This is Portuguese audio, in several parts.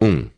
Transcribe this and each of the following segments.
1.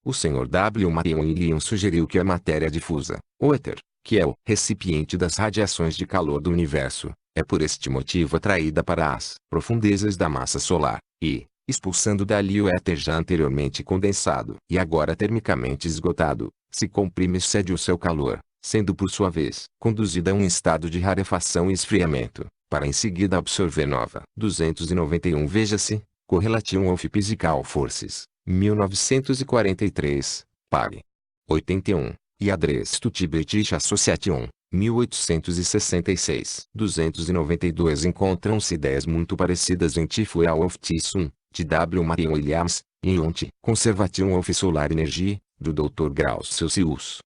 O Sr. W. Marion Williams sugeriu que a matéria difusa, o éter, que é o recipiente das radiações de calor do universo, é por este motivo atraída para as profundezas da massa solar, e, expulsando dali o éter já anteriormente condensado e agora termicamente esgotado, se comprime e cede o seu calor, sendo por sua vez conduzida a um estado de rarefação e esfriamento, para em seguida absorver nova. 291 Veja-se, Correlation of Physical Forces, 1943, pág. 81, e Address to the British Association, 1866. 292 Encontram-se ideias muito parecidas em Tifel of Tissun, de W. Marion Williams, e em Ont, Conservation of Solar Energy, do Dr. Graus Celsius.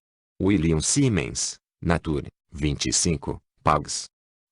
William Siemens, Nature, 25, pags.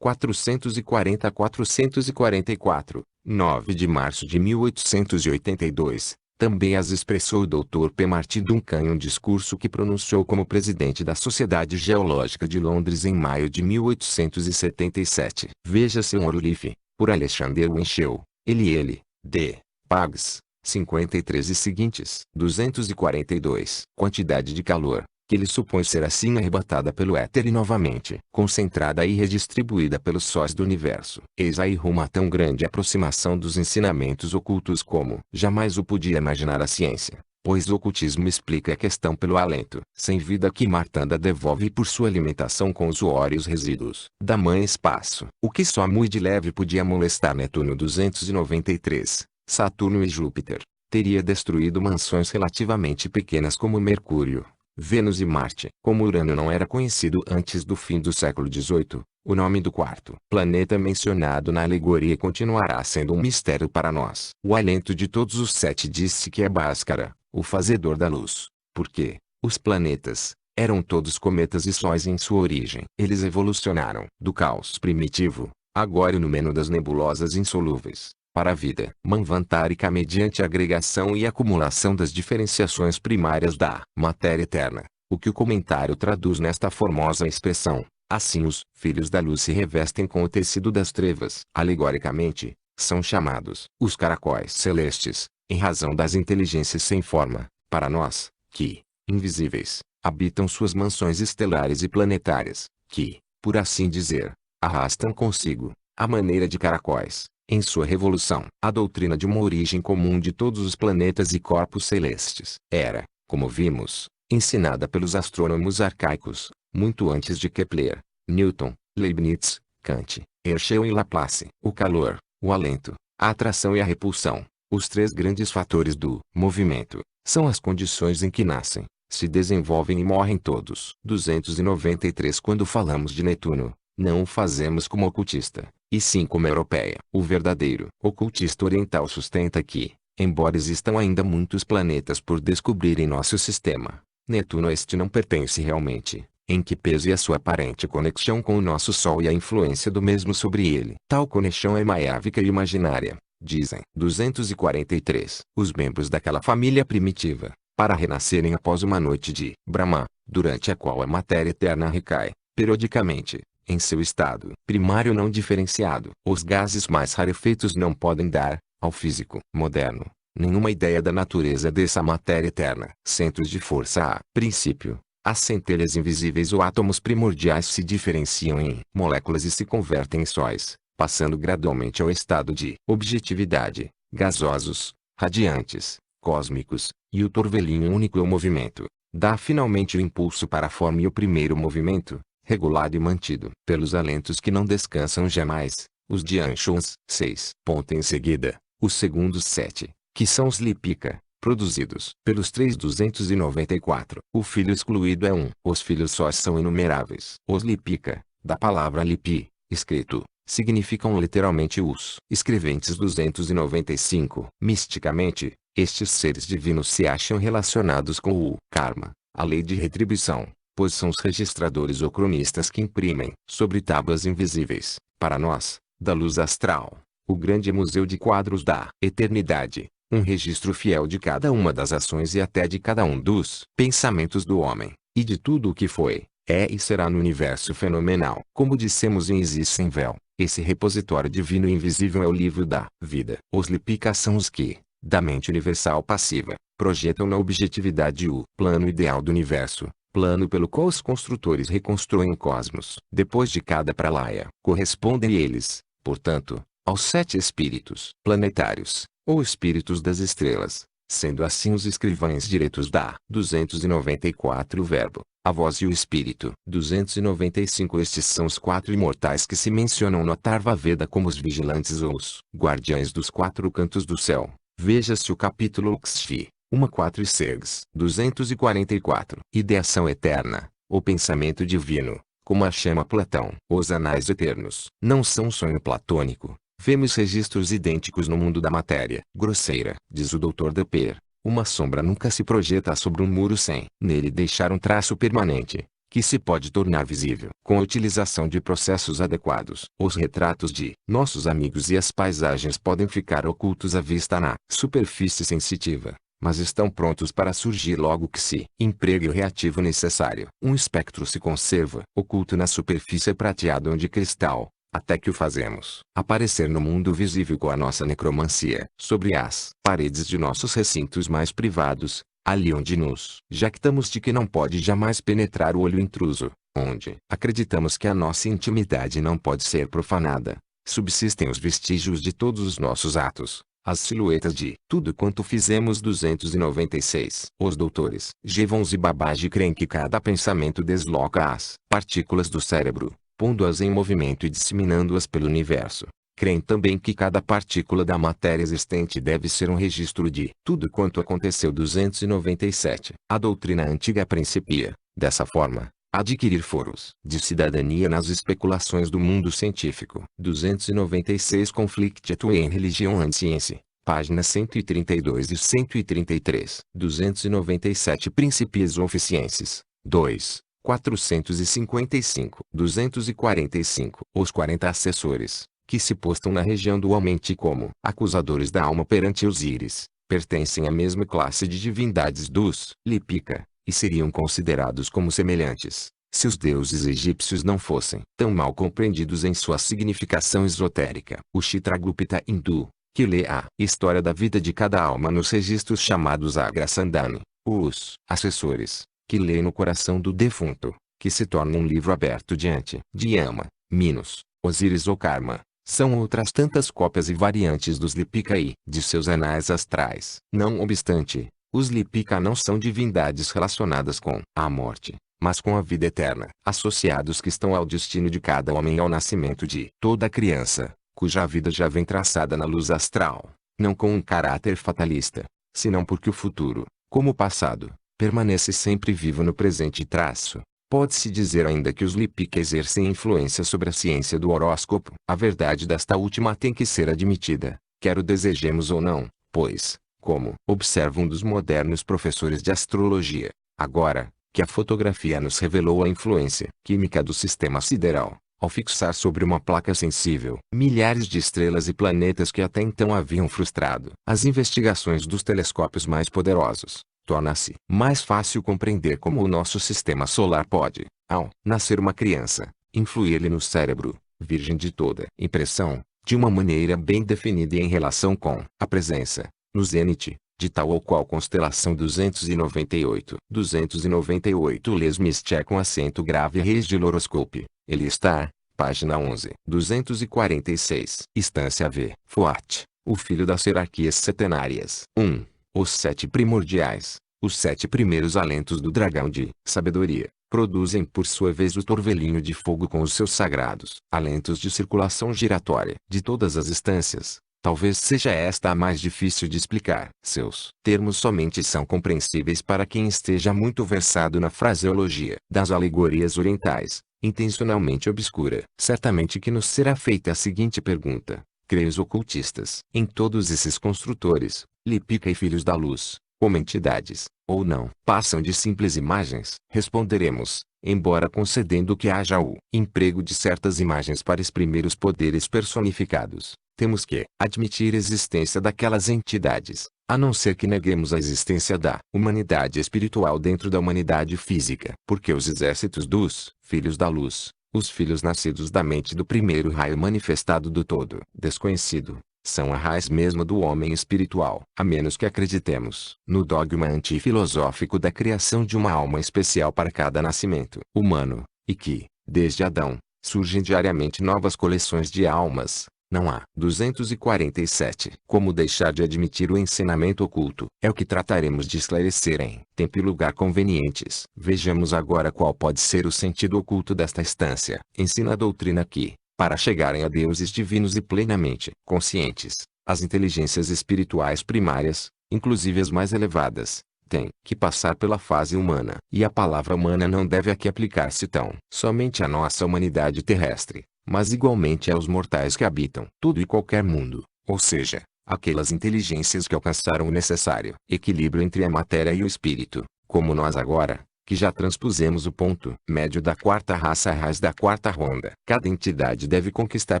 440-444, 9 de março de 1882, também as expressou o Dr. P. Martin Duncan em um discurso que pronunciou como presidente da Sociedade Geológica de Londres em maio de 1877. Veja-se um Orlife, por Alexander Winchell, ele, D. Pags, 53 e seguintes. 242. Quantidade de calor, que ele supõe ser assim arrebatada pelo éter e novamente concentrada e redistribuída pelos sóis do universo. Eis aí rumo a tão grande aproximação dos ensinamentos ocultos como jamais o podia imaginar a ciência, pois o ocultismo explica a questão pelo alento sem vida que Martanda devolve por sua alimentação com os suores resíduos da mãe espaço, o que só muito de leve podia molestar Netuno. 293. Saturno e Júpiter, teria destruído mansões relativamente pequenas como Mercúrio, Vênus e Marte. Como Urano não era conhecido antes do fim do século XVIII, o nome do quarto planeta mencionado na alegoria continuará sendo um mistério para nós. O alento de todos os 7 disse que é Bhaskara, o fazedor da luz, porque os planetas eram todos cometas e sóis em sua origem. Eles evolucionaram do caos primitivo, agora inumeno das nebulosas insolúveis, para a vida manvantarica mediante a agregação e acumulação das diferenciações primárias da matéria eterna, o que o comentário traduz nesta formosa expressão: assim os filhos da luz se revestem com o tecido das trevas. Alegoricamente, são chamados os caracóis celestes, em razão das inteligências sem forma, para nós, que, invisíveis, habitam suas mansões estelares e planetárias, que, por assim dizer, arrastam consigo, à maneira de caracóis, em sua revolução, a doutrina de uma origem comum de todos os planetas e corpos celestes. Era, como vimos, ensinada pelos astrônomos arcaicos, muito antes de Kepler, Newton, Leibniz, Kant, Herschel e Laplace. O calor, o alento, a atração e a repulsão, os 3 grandes fatores do movimento, são as condições em que nascem, se desenvolvem e morrem todos. 293 Quando falamos de Netuno, não o fazemos como ocultista, e sim como europeia. O verdadeiro ocultista oriental sustenta que, embora existam ainda muitos planetas por descobrir em nosso sistema, Netuno este não pertence realmente, em que pese a sua aparente conexão com o nosso Sol e a influência do mesmo sobre ele. Tal conexão é maiávica e imaginária, dizem. 243. Os membros daquela família primitiva, para renascerem após uma noite de Brahma, durante a qual a matéria eterna recai, periodicamente, em seu estado primário não diferenciado. Os gases mais rarefeitos não podem dar, ao físico moderno, nenhuma ideia da natureza dessa matéria eterna. Centros de força a princípio, as centelhas invisíveis ou átomos primordiais se diferenciam em moléculas e se convertem em sóis, passando gradualmente ao estado de objetividade, gasosos, radiantes, cósmicos, e o torvelinho único é o movimento. Dá finalmente o impulso para a forma e o primeiro movimento, regulado e mantido pelos alentos que não descansam jamais, os Dianchons. 6. Em seguida, os segundos 7, que são os Lipika, produzidos pelos 3.294. O filho excluído é 1. Os filhos sós são inumeráveis. Os Lipika, da palavra lipi, escrito, significam literalmente os escreventes. 295. Misticamente, estes seres divinos se acham relacionados com o karma, a lei de retribuição, pois são os registradores ou cronistas que imprimem, sobre tábuas invisíveis, para nós, da luz astral, o grande museu de quadros da eternidade, um registro fiel de cada uma das ações e até de cada um dos pensamentos do homem, e de tudo o que foi, é e será no universo fenomenal. Como dissemos em Isis sem véu, esse repositório divino e invisível é o livro da vida. Os Lipikas são os que, da mente universal passiva, projetam na objetividade o plano ideal do universo, plano pelo qual os construtores reconstruem o cosmos. Depois de cada pralaya, correspondem eles, portanto, aos 7 espíritos planetários, ou espíritos das estrelas, sendo assim os escrivães diretos da 294 o verbo, a voz e o espírito. 295 Estes são os 4 imortais que se mencionam no Atharva Veda como os vigilantes ou os guardiães dos 4 cantos do céu. Veja-se o capítulo Ukshvi, 1-4 e Segs. 244 Ideação eterna, o pensamento divino, como a chama Platão. Os anais eternos não são um sonho platônico. Vemos registros idênticos no mundo da matéria grosseira, diz o Dr. Depper. Uma sombra nunca se projeta sobre um muro sem nele deixar um traço permanente, que se pode tornar visível com a utilização de processos adequados. Os retratos de nossos amigos e as paisagens podem ficar ocultos à vista na superfície sensitiva, mas estão prontos para surgir logo que se empregue o reativo necessário. Um espectro se conserva oculto na superfície prateada ou de cristal, até que o fazemos aparecer no mundo visível com a nossa necromancia, sobre as paredes de nossos recintos mais privados, ali onde nos jactamos de que não pode jamais penetrar o olho intruso, onde acreditamos que a nossa intimidade não pode ser profanada, subsistem os vestígios de todos os nossos atos, as silhuetas de tudo quanto fizemos. 296 Os doutores Jevons e Babaji creem que cada pensamento desloca as partículas do cérebro, pondo-as em movimento e disseminando-as pelo universo. Creem também que cada partícula da matéria existente deve ser um registro de tudo quanto aconteceu. 297 A doutrina antiga principia, dessa forma, a adquirir foros de cidadania nas especulações do mundo científico. 296 Conflict between Religion and Science, páginas 132 e 133. 297 Principies of Sciences, 2. 455. 245 Os 40 assessores, que se postam na região do Mente como acusadores da alma perante Osíris, pertencem à mesma classe de divindades dos Lipika, e seriam considerados como semelhantes, se os deuses egípcios não fossem tão mal compreendidos em sua significação esotérica. O Chitragupta hindu, que lê a história da vida de cada alma nos registros chamados Agrasandhani, os assessores, que lê no coração do defunto, que se torna um livro aberto diante de Yama, Minos, Osíris ou Karma, são outras tantas cópias e variantes dos Lipika e de seus anais astrais. Não obstante, os Lipika não são divindades relacionadas com a morte, mas com a vida eterna, associados que estão ao destino de cada homem e ao nascimento de toda criança, cuja vida já vem traçada na luz astral, não com um caráter fatalista, senão porque o futuro, como o passado, permanece sempre vivo no presente traço. Pode-se dizer ainda que os Lipika exercem influência sobre a ciência do horóscopo. A verdade desta última tem que ser admitida, quer o desejemos ou não, pois, como observa um dos modernos professores de astrologia, agora que a fotografia nos revelou a influência química do sistema sideral, ao fixar sobre uma placa sensível milhares de estrelas e planetas que até então haviam frustrado as investigações dos telescópios mais poderosos, torna-se mais fácil compreender como o nosso sistema solar pode, ao nascer uma criança, influir-lhe no cérebro, virgem de toda impressão, de uma maneira bem definida e em relação com a presença, no zênite, de tal ou qual constelação. 298. 298 Lesmische com acento grave Reis de L'Horoscope, ele está, página 11. 246 Instância V. Fuat, o filho das hierarquias setenárias. 1. Os 7 primordiais, os 7 primeiros alentos do dragão de sabedoria, produzem por sua vez o torvelinho de fogo com os seus sagrados alentos de circulação giratória de todas as instâncias. Talvez seja esta a mais difícil de explicar. Seus termos somente são compreensíveis para quem esteja muito versado na fraseologia das alegorias orientais, intencionalmente obscura. Certamente que nos será feita a seguinte pergunta: creem os ocultistas em todos esses construtores, Lipika e filhos da luz, como entidades, ou não? Passam de simples imagens? Responderemos, embora concedendo que haja o emprego de certas imagens para exprimir os poderes personificados, temos que admitir a existência daquelas entidades, a não ser que neguemos a existência da humanidade espiritual dentro da humanidade física. Porque os exércitos dos filhos da luz, os filhos nascidos da mente do primeiro raio manifestado do todo desconhecido, são a raiz mesma do homem espiritual. A menos que acreditemos no dogma antifilosófico da criação de uma alma especial para cada nascimento humano, e que, desde Adão, surgem diariamente novas coleções de almas. Não há. 247. Como deixar de admitir o ensinamento oculto? É o que trataremos de esclarecer em tempo e lugar convenientes. Vejamos agora qual pode ser o sentido oculto desta instância. Ensina a doutrina que, para chegarem a deuses divinos e plenamente conscientes, as inteligências espirituais primárias, inclusive as mais elevadas, têm que passar pela fase humana. E a palavra humana não deve aqui aplicar-se tão somente à nossa humanidade terrestre, mas igualmente aos mortais que habitam todo e qualquer mundo, ou seja, aquelas inteligências que alcançaram o necessário equilíbrio entre a matéria e o espírito, como nós agora, que já transpusemos o ponto médio da quarta raça à raiz da quarta ronda. Cada entidade deve conquistar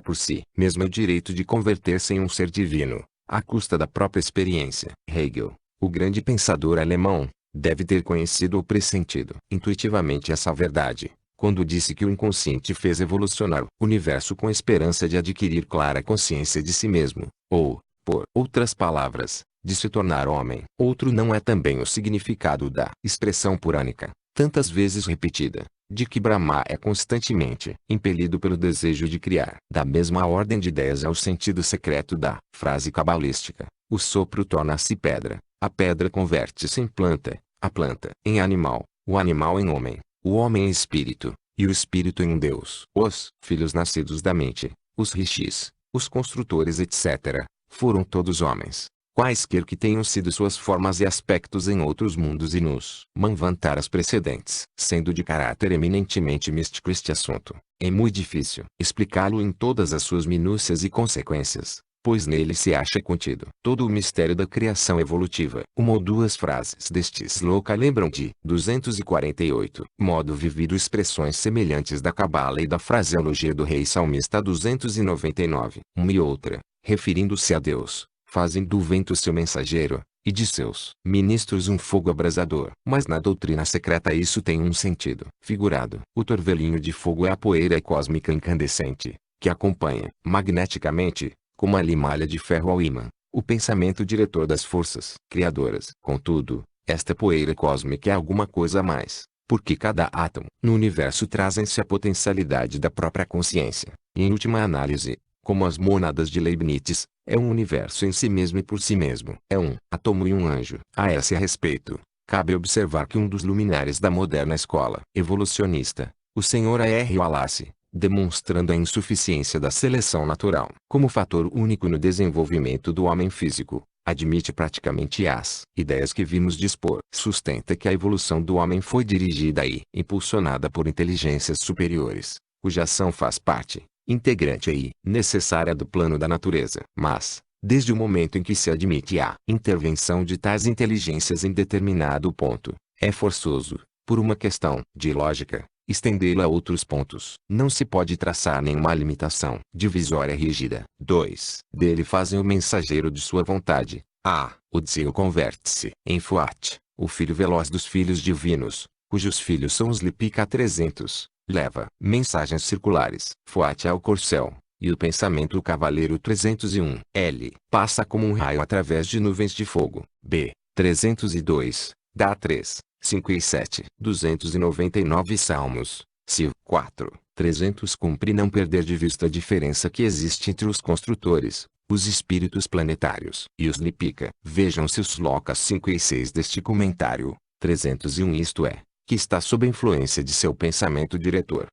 por si mesma o direito de converter-se em um ser divino, à custa da própria experiência. Hegel, o grande pensador alemão, deve ter conhecido ou pressentido intuitivamente essa verdade, quando disse que o inconsciente fez evolucionar o universo com a esperança de adquirir clara consciência de si mesmo, ou, por outras palavras, de se tornar homem. Outro não é também o significado da expressão purânica, tantas vezes repetida, de que Brahma é constantemente impelido pelo desejo de criar. Da mesma ordem de ideias é o sentido secreto da frase cabalística: o sopro torna-se pedra, a pedra converte-se em planta, a planta em animal, o animal em homem, o homem em espírito, e o espírito em um Deus. Os filhos nascidos da mente, os rishis, os construtores etc., foram todos homens, quaisquer que tenham sido suas formas e aspectos em outros mundos e nos manvantaras precedentes. Sendo de caráter eminentemente místico este assunto, é muito difícil explicá-lo em todas as suas minúcias e consequências, pois nele se acha contido todo o mistério da criação evolutiva. Uma ou duas frases deste sloka lembram de 248. Modo vivido expressões semelhantes da cabala e da fraseologia do rei salmista 299. Uma e outra, referindo-se a Deus, fazem do vento seu mensageiro, e de seus ministros um fogo abrasador. Mas na doutrina secreta isso tem um sentido figurado. O torvelinho de fogo é a poeira cósmica incandescente, que acompanha magneticamente, como a limalha de ferro ao ímã, o pensamento diretor das forças criadoras. Contudo, esta poeira cósmica é alguma coisa a mais, porque cada átomo no universo traz em si a potencialidade da própria consciência, e em última análise, como as mônadas de Leibniz, é um universo em si mesmo e por si mesmo. É um átomo e um anjo. A esse respeito, cabe observar que um dos luminares da moderna escola evolucionista, o Sr. A.R. Wallace, demonstrando a insuficiência da seleção natural como fator único no desenvolvimento do homem físico, admite praticamente as ideias que vimos dispor. Sustenta que a evolução do homem foi dirigida e impulsionada por inteligências superiores, cuja ação faz parte integrante e necessária do plano da natureza. Mas, desde o momento em que se admite a intervenção de tais inteligências em determinado ponto, é forçoso, por uma questão de lógica, estendê-la a outros pontos. Não se pode traçar nenhuma limitação divisória rígida. 2. Dele fazem o mensageiro de sua vontade. O Tzil converte-se em Fuat, o filho veloz dos filhos divinos, cujos filhos são os Lipika 300. Leva mensagens circulares. Fuat é o corcel, e o pensamento o cavaleiro 301. L. Passa como um raio através de nuvens de fogo. B. 302. Dá 3, 5 e 7. 299 Salmos. Siv. 4. 300 Cumpre não perder de vista a diferença que existe entre os construtores, os espíritos planetários, e os Lipika. Vejam-se os slokas 5 e 6 deste comentário. 301 isto é, que está sob a influência de seu pensamento diretor.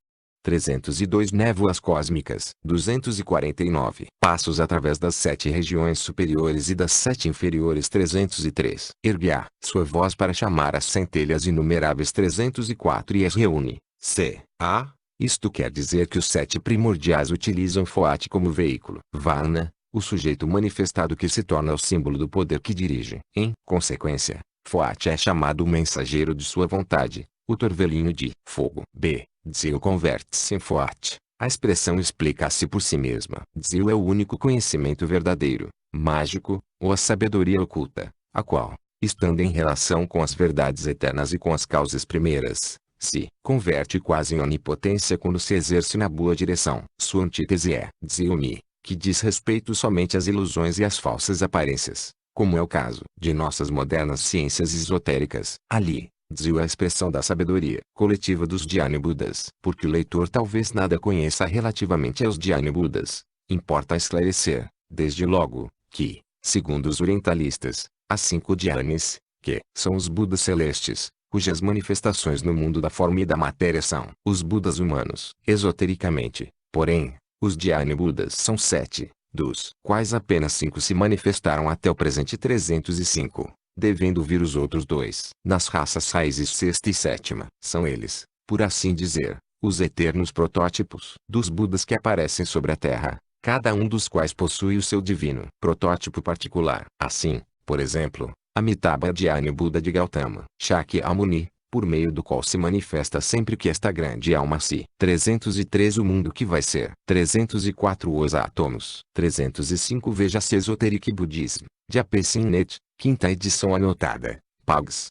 302 Névoas cósmicas. 249 Passos através das 7 regiões superiores e das 7 inferiores. 303 Ergue sua voz para chamar as centelhas inumeráveis. 304 E as reúne. Isto quer dizer que os 7 primordiais utilizam Fuat como veículo. Varna, o sujeito manifestado que se torna o símbolo do poder que dirige. Em consequência, Fuat é chamado o mensageiro de sua vontade, o torvelinho de fogo. B. Tzil converte-se em Fuat. A expressão explica-se por si mesma. Tzil é o único conhecimento verdadeiro, mágico, ou a sabedoria oculta, a qual, estando em relação com as verdades eternas e com as causas primeiras, se converte quase em onipotência quando se exerce na boa direção. Sua antítese é Tzil-mi, que diz respeito somente às ilusões e às falsas aparências, como é o caso de nossas modernas ciências esotéricas. Ali, diz a expressão da sabedoria coletiva dos Dhyana Budas. Porque o leitor talvez nada conheça relativamente aos Dhyana Budas, importa esclarecer, desde logo, que, segundo os orientalistas, há 5 Dhyanis, que são os Budas celestes, cujas manifestações no mundo da forma e da matéria são os Budas humanos. Esotericamente, porém, os Dhyana Budas são 7, dos quais apenas 5 se manifestaram até o presente 305, devendo vir os outros 2. Nas raças raízes sexta e sétima, são eles, por assim dizer, os eternos protótipos dos Budas que aparecem sobre a Terra, cada um dos quais possui o seu divino protótipo particular. Assim, por exemplo, Amitabha Dhyana Buda de Gautama Shakyamuni, por meio do qual se manifesta sempre que esta grande alma se. 303 O mundo que vai ser. 304 Os átomos. 305 Veja-se Esoteric Buddhism, de A.P. Sinnet, quinta edição anotada, Pags.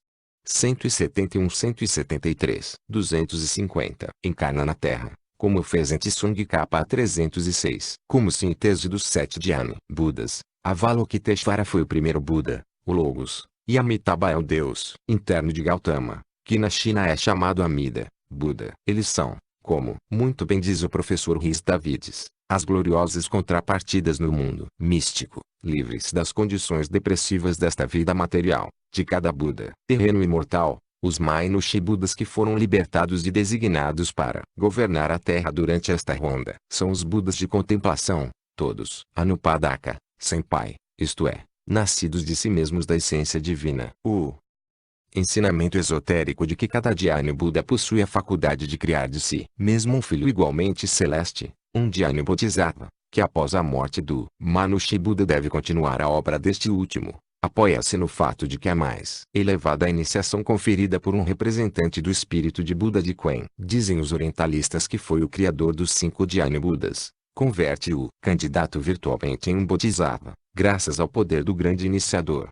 171-173. 250 Encarna na Terra, como fez em Tsung K.A. 306. Como síntese dos 7 Dhyana Budas, Avalokiteshvara foi o primeiro Buda, o Logos, e Amitabha é o Deus interno de Gautama, que na China é chamado Amida, Buda. Eles são, como muito bem diz o professor Rhys Davids, as gloriosas contrapartidas no mundo místico, livres das condições depressivas desta vida material, de cada Buda terreno e mortal, os Mainushi Budas que foram libertados e designados para governar a Terra durante esta ronda. São os Budas de contemplação, todos Anupadaka, sem pai, isto é, nascidos de si mesmos da essência divina. O ensinamento esotérico de que cada Dhyana Buda possui a faculdade de criar de si mesmo um filho igualmente celeste, um Dhyana Bodhisattva, que após a morte do Manushi Buda deve continuar a obra deste último, apoia-se no fato de que a mais elevada iniciação conferida por um representante do espírito de Buda de Quen, dizem os orientalistas que foi o criador dos 5 Dhyana Budas, converte o candidato virtualmente em um Bodhisattva, graças ao poder do grande iniciador.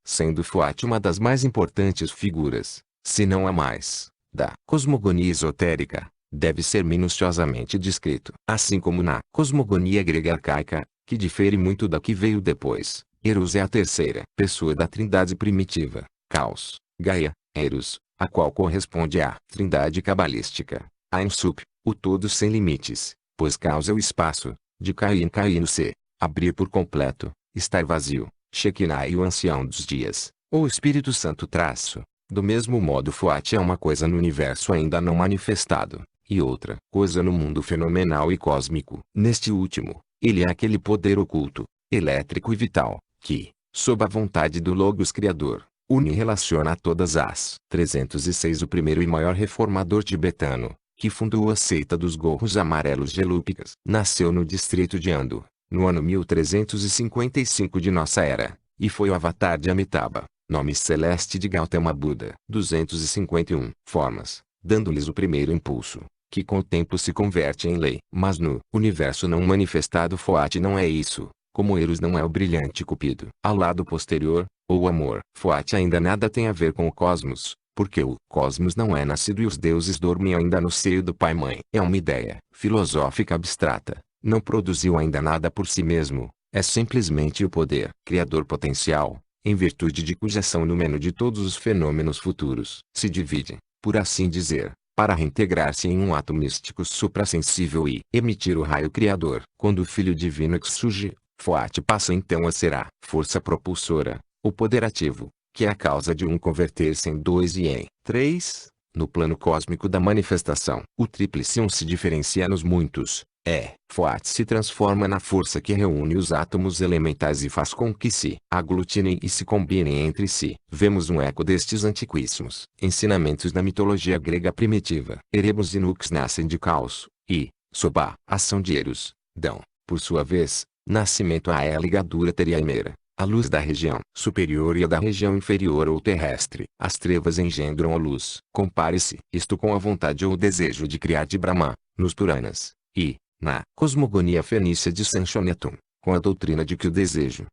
Sendo Fuat uma das mais importantes figuras, se não a mais, da cosmogonia esotérica, deve ser minuciosamente descrito. Assim como na cosmogonia grega arcaica, que difere muito da que veio depois, Eros é a terceira pessoa da trindade primitiva, Caos, Gaia, Eros, a qual corresponde à trindade cabalística, Ein Sup, o todo sem limites, pois Caos é o espaço, de cair no ser, abrir por completo, estar vazio. Shekinah e o ancião dos dias, ou Espírito Santo traço. Do mesmo modo Fuat é uma coisa no universo ainda não manifestado, e outra coisa no mundo fenomenal e cósmico. Neste último, ele é aquele poder oculto, elétrico e vital, que, sob a vontade do Logos Criador, une e relaciona todas as. 306 O primeiro e maior reformador tibetano, que fundou a seita dos gorros amarelos gelúpicas, nasceu no distrito de Ando, no ano 1355 de nossa era, e foi o avatar de Amitabha, nome celeste de Gautama Buda. 251 Formas, dando-lhes o primeiro impulso, que com o tempo se converte em lei. Mas no universo não manifestado Fuat não é isso, como Eros não é o brilhante Cupido. Ao lado posterior, ou amor. Fuat ainda nada tem a ver com o cosmos, porque o cosmos não é nascido e os deuses dormem ainda no seio do pai-mãe. É uma ideia filosófica abstrata. Não produziu ainda nada por si mesmo, é simplesmente o poder criador potencial, em virtude de cuja ação número de todos os fenômenos futuros se divide, por assim dizer, para reintegrar-se em um ato místico suprassensível e emitir o raio criador. Quando o Filho Divino surge, Fuat passa então a ser a força propulsora, o poder ativo, que é a causa de um converter-se em 2 e em 3, no plano cósmico da manifestação. O tríplice um se diferencia nos muitos. Fuat se transforma na força que reúne os átomos elementais e faz com que se aglutinem e se combinem entre si. Vemos um eco destes antiquíssimos ensinamentos na mitologia grega primitiva. Erebus e Nux nascem de Caos, e, sob a ação de Eros, dão, por sua vez, nascimento à ligadura teriameira, a luz da região superior e a da região inferior ou terrestre. As trevas engendram a luz. Compare-se isto com a vontade ou o desejo de criar de Brahma, nos Puranas, e, na cosmogonia fenícia de Sanchonetun, com a doutrina de que o desejo,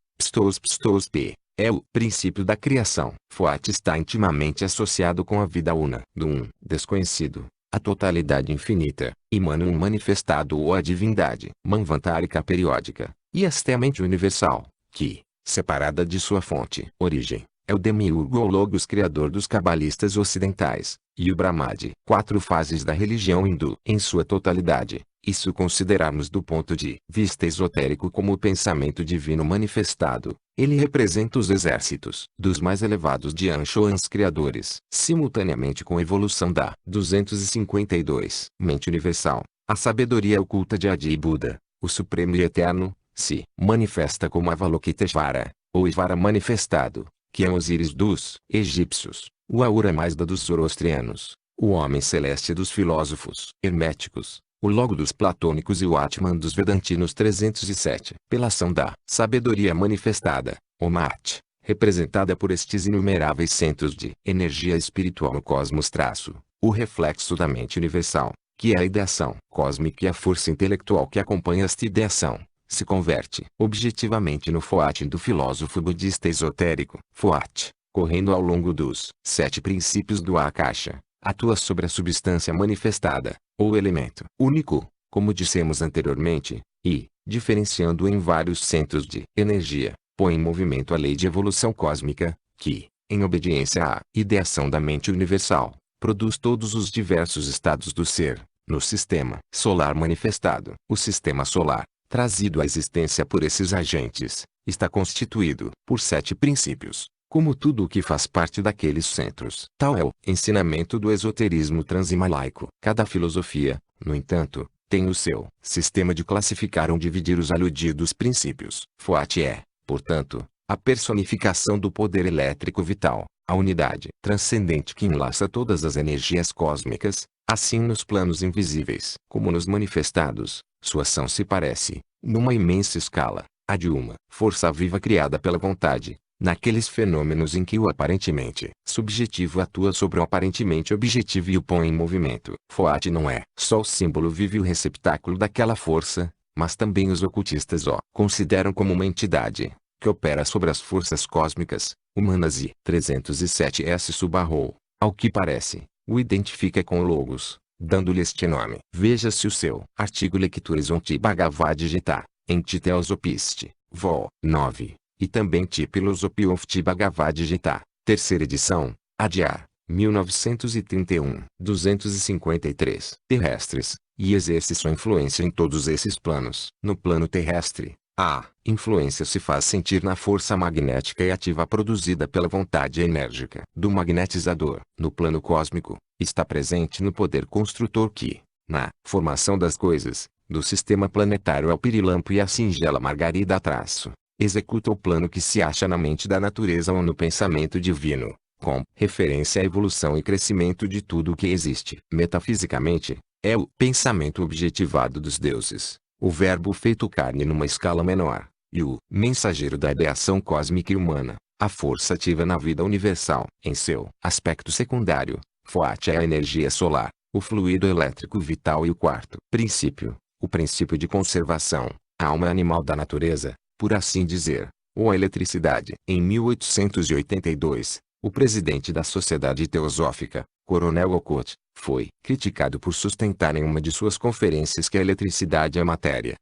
P, é o princípio da criação. Fuat está intimamente associado com a vida una do desconhecido, a totalidade infinita, Imanum manifestado ou a divindade manvantárica periódica, e esta é a mente universal, que, separada de sua fonte, origem, é o demiurgo ou logos criador dos cabalistas ocidentais, e o Brahmadi. 4 fases da religião hindu em sua totalidade. Isso considerarmos do ponto de vista esotérico como o pensamento divino manifestado, ele representa os exércitos dos mais elevados de Anshoans criadores, simultaneamente com a evolução da 252 mente universal, a sabedoria oculta de Adi Buda, o supremo e eterno, se manifesta como Avalokiteshvara, ou Ishvara manifestado, que é Osíris dos egípcios, o Ahura Mazda dos zoroastrianos, o homem celeste dos filósofos herméticos, o logo dos platônicos e o Atman dos vedantinos. 307. Pela ação da sabedoria manifestada, o Mat, representada por estes inumeráveis centros de energia espiritual no cosmos traço, o reflexo da mente universal, que é a ideação cósmica e a força intelectual que acompanha esta ideação, se converte objetivamente no Foat do filósofo budista esotérico. Foat, correndo ao longo dos 7 princípios do Akasha, atua sobre a substância manifestada, ou elemento único, como dissemos anteriormente, e, diferenciando em vários centros de energia, põe em movimento a lei de evolução cósmica, que, em obediência à ideação da mente universal, produz todos os diversos estados do ser, no sistema solar manifestado. O sistema solar, trazido à existência por esses agentes, está constituído por 7 princípios, como tudo o que faz parte daqueles centros. Tal é o ensinamento do esoterismo transimalaico. Cada filosofia, no entanto, tem o seu sistema de classificar ou dividir os aludidos princípios. Foat é, portanto, a personificação do poder elétrico vital, a unidade transcendente que enlaça todas as energias cósmicas, assim nos planos invisíveis como nos manifestados. Sua ação se parece, numa imensa escala, à de uma força viva criada pela vontade, naqueles fenômenos em que o aparentemente subjetivo atua sobre o aparentemente objetivo e o põe em movimento. Foat não é só o símbolo vivo e o receptáculo daquela força, mas também os ocultistas o consideram como uma entidade que opera sobre as forças cósmicas, humanas e 307 S. Subarrou, ao que parece, o identifica com o Logos, dando-lhe este nome. Veja-se o seu artigo Lecturas Onti Bhagavad Gita, em Titeosopiste, Vol. 9, e também Tipilosophy of Bhagavad Gita, terceira edição, Adyar, 1931, 253. Terrestres, e exerce sua influência em todos esses planos. No plano terrestre, a influência se faz sentir na força magnética e ativa produzida pela vontade enérgica do magnetizador. No plano cósmico, está presente no poder construtor que, na formação das coisas, do sistema planetário ao pirilampo e a singela margarida a traço, executa o plano que se acha na mente da natureza ou no pensamento divino, com referência à evolução e crescimento de tudo o que existe. Metafisicamente, é o pensamento objetivado dos deuses, o verbo feito carne numa escala menor, e o mensageiro da ideação cósmica e humana, a força ativa na vida universal. Em seu aspecto secundário, Foat é a energia solar, o fluido elétrico vital e o quarto princípio, o princípio de conservação, a alma animal da natureza, por assim dizer, ou a eletricidade. Em 1882, o presidente da Sociedade Teosófica, Coronel Ocott, foi criticado por sustentar em uma de suas conferências que a eletricidade é matéria.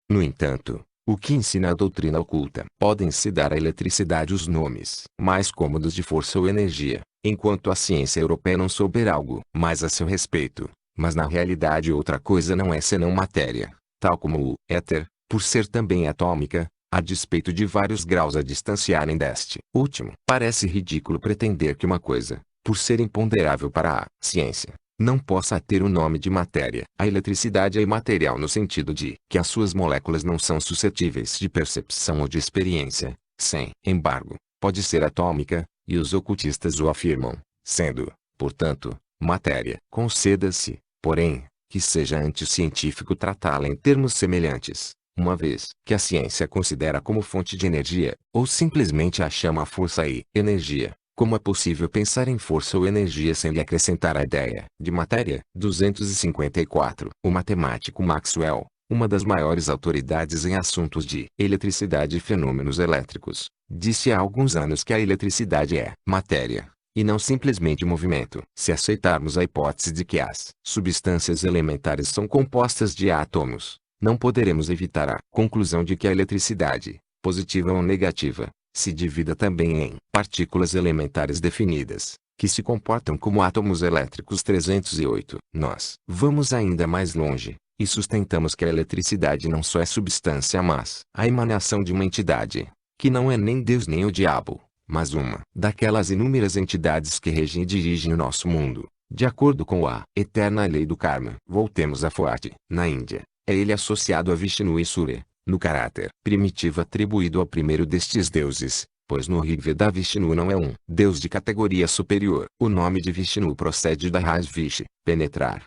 No entanto, o que ensina a doutrina oculta. Podem-se dar à eletricidade os nomes mais cômodos de força ou energia, enquanto a ciência europeia não souber algo mais a seu respeito, mas na realidade outra coisa não é senão matéria, tal como o éter, por ser também atômica, a despeito de vários graus a distanciarem deste último. Parece ridículo pretender que uma coisa, por ser imponderável para a ciência, não possa ter o nome de matéria. A eletricidade é imaterial no sentido de que as suas moléculas não são suscetíveis de percepção ou de experiência. Sem embargo, pode ser atômica, e os ocultistas o afirmam, sendo, portanto, matéria. Conceda-se, porém, que seja anticientífico tratá-la em termos semelhantes, uma vez que a ciência considera como fonte de energia, ou simplesmente a chama força e energia. Como é possível pensar em força ou energia sem lhe acrescentar a ideia de matéria? 254. O matemático Maxwell, uma das maiores autoridades em assuntos de eletricidade e fenômenos elétricos, disse há alguns anos que a eletricidade é matéria, e não simplesmente movimento. Se aceitarmos a hipótese de que as substâncias elementares são compostas de átomos, não poderemos evitar a conclusão de que a eletricidade, positiva ou negativa, se divida também em partículas elementares definidas, que se comportam como átomos elétricos. 308. Nós vamos ainda mais longe, e sustentamos que a eletricidade não só é substância mas a emanação de uma entidade, que não é nem Deus nem o diabo, mas uma daquelas inúmeras entidades que regem e dirigem o nosso mundo, de acordo com a eterna lei do karma. Voltemos a Foati. Na Índia, é ele associado a Vishnu e Surya, no caráter primitivo atribuído ao primeiro destes deuses, pois no Rig Veda Vishnu não é um deus de categoria superior. O nome de Vishnu procede da raiz Vish, penetrar.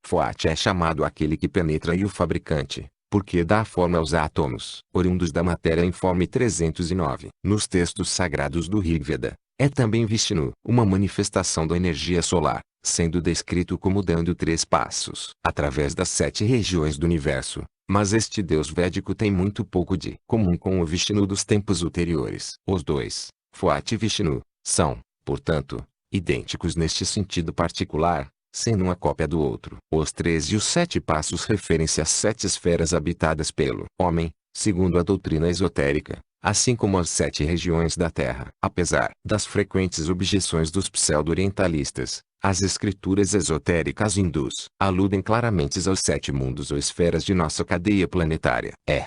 Foati é chamado aquele que penetra e o fabricante, porque dá forma aos átomos, oriundos da matéria informe. 309. Nos textos sagrados do Rig Veda, é também Vishnu, uma manifestação da energia solar, sendo descrito como dando 3 passos através das 7 regiões do universo. Mas este deus védico tem muito pouco de comum com o Vishnu dos tempos ulteriores. Os dois, Foati e Vishnu, são, portanto, idênticos neste sentido particular, sendo uma cópia do outro. Os 3 e os 7 passos referem-se às 7 esferas habitadas pelo homem, segundo a doutrina esotérica, assim como as 7 regiões da Terra. Apesar das frequentes objeções dos pseudo-orientalistas, as escrituras esotéricas hindus aludem claramente aos 7 mundos ou esferas de nossa cadeia planetária. É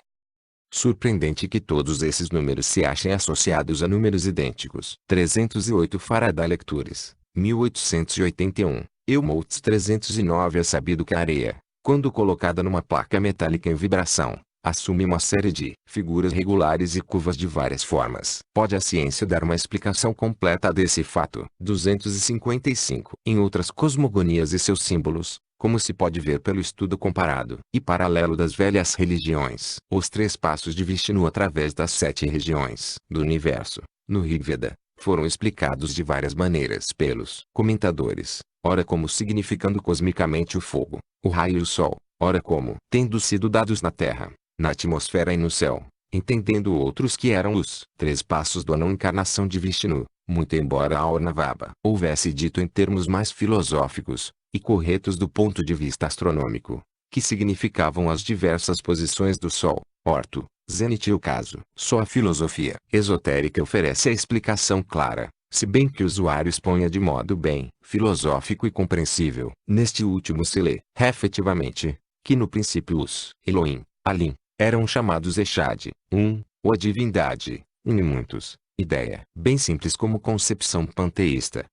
surpreendente que todos esses números se achem associados a números idênticos. 308. Faraday Lectures, 1881. Helmholtz. 309. É sabido que a areia, quando colocada numa placa metálica em vibração, assume uma série de figuras regulares e curvas de várias formas. Pode a ciência dar uma explicação completa desse fato? 255. Em outras cosmogonias e seus símbolos, como se pode ver pelo estudo comparado e paralelo das velhas religiões, os 3 passos de Vishnu através das 7 regiões do universo, no Rig Veda, foram explicados de várias maneiras pelos comentadores, ora como significando cosmicamente o fogo, o raio e o sol, ora como tendo sido dados na terra, na atmosfera e no céu, entendendo outros que eram os 3 passos da não encarnação de Vishnu, muito embora a Ornavaba houvesse dito em termos mais filosóficos e corretos do ponto de vista astronômico, que significavam as diversas posições do Sol, orto, zênite e ocaso. Só a filosofia esotérica oferece a explicação clara, se bem que o usuário exponha de modo bem filosófico e compreensível. Neste último se lê, efetivamente, que no princípio os Elohim, Alim, eram chamados Echad, ou a divindade, um e muitos, ideia bem simples como concepção panteísta,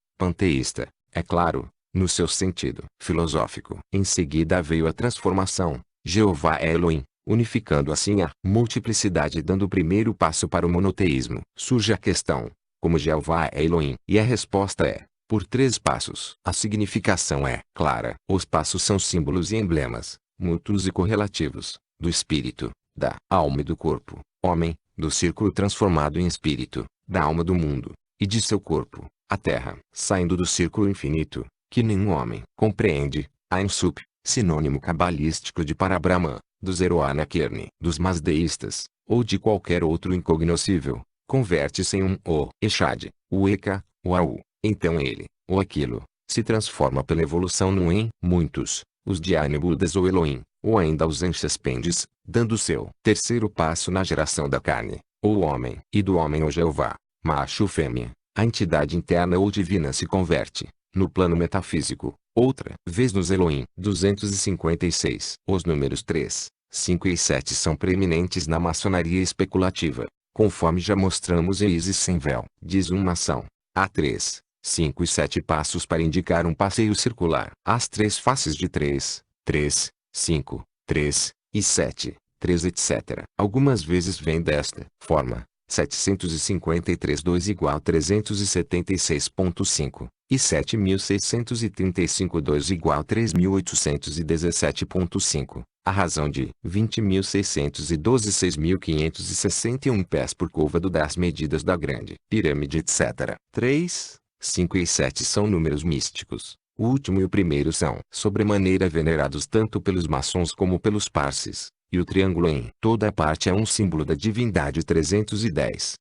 é claro, no seu sentido filosófico. Em seguida veio a transformação, Jeová é Elohim, unificando assim a multiplicidade e dando o primeiro passo para o monoteísmo. Surge a questão, como Jeová é Elohim? E a resposta é, por 3 passos. A significação é clara. Os passos são símbolos e emblemas, mútuos e correlativos, do espírito, da alma e do corpo, homem, do círculo transformado em espírito, da alma do mundo, e de seu corpo, a terra. Saindo do círculo infinito, que nenhum homem compreende, Ein Sup, sinônimo cabalístico de Parabrahma, do Zeroana Kearney, dos masdeístas, ou de qualquer outro incognoscível, converte-se em o Echad, o Eka, o Au. Então ele, ou aquilo, se transforma pela evolução no em muitos, os Dhyana-Budas ou Elohim, ou ainda os Anshaspendes, dando seu terceiro passo na geração da carne, ou homem, e do homem ou Jeová, macho ou fêmea. A entidade interna ou divina se converte, no plano metafísico, outra vez nos Elohim. 256. Os números 3, 5 e 7 são preeminentes na maçonaria especulativa, conforme já mostramos em Isis sem véu. Diz uma ação. Há 3, 5 e 7 passos para indicar um passeio circular. As 3 faces de 3, 5 e 7, etc. Algumas vezes vem desta forma. 753 igual 376.5, e 7.635 igual 3.817.5. A razão de 20.612 6.561 pés por côvado das medidas da grande pirâmide, etc. 3, 5 e 7 são números místicos. O último e o primeiro são sobremaneira venerados tanto pelos maçons como pelos parsis. E o triângulo em toda a parte é um símbolo da divindade. 310.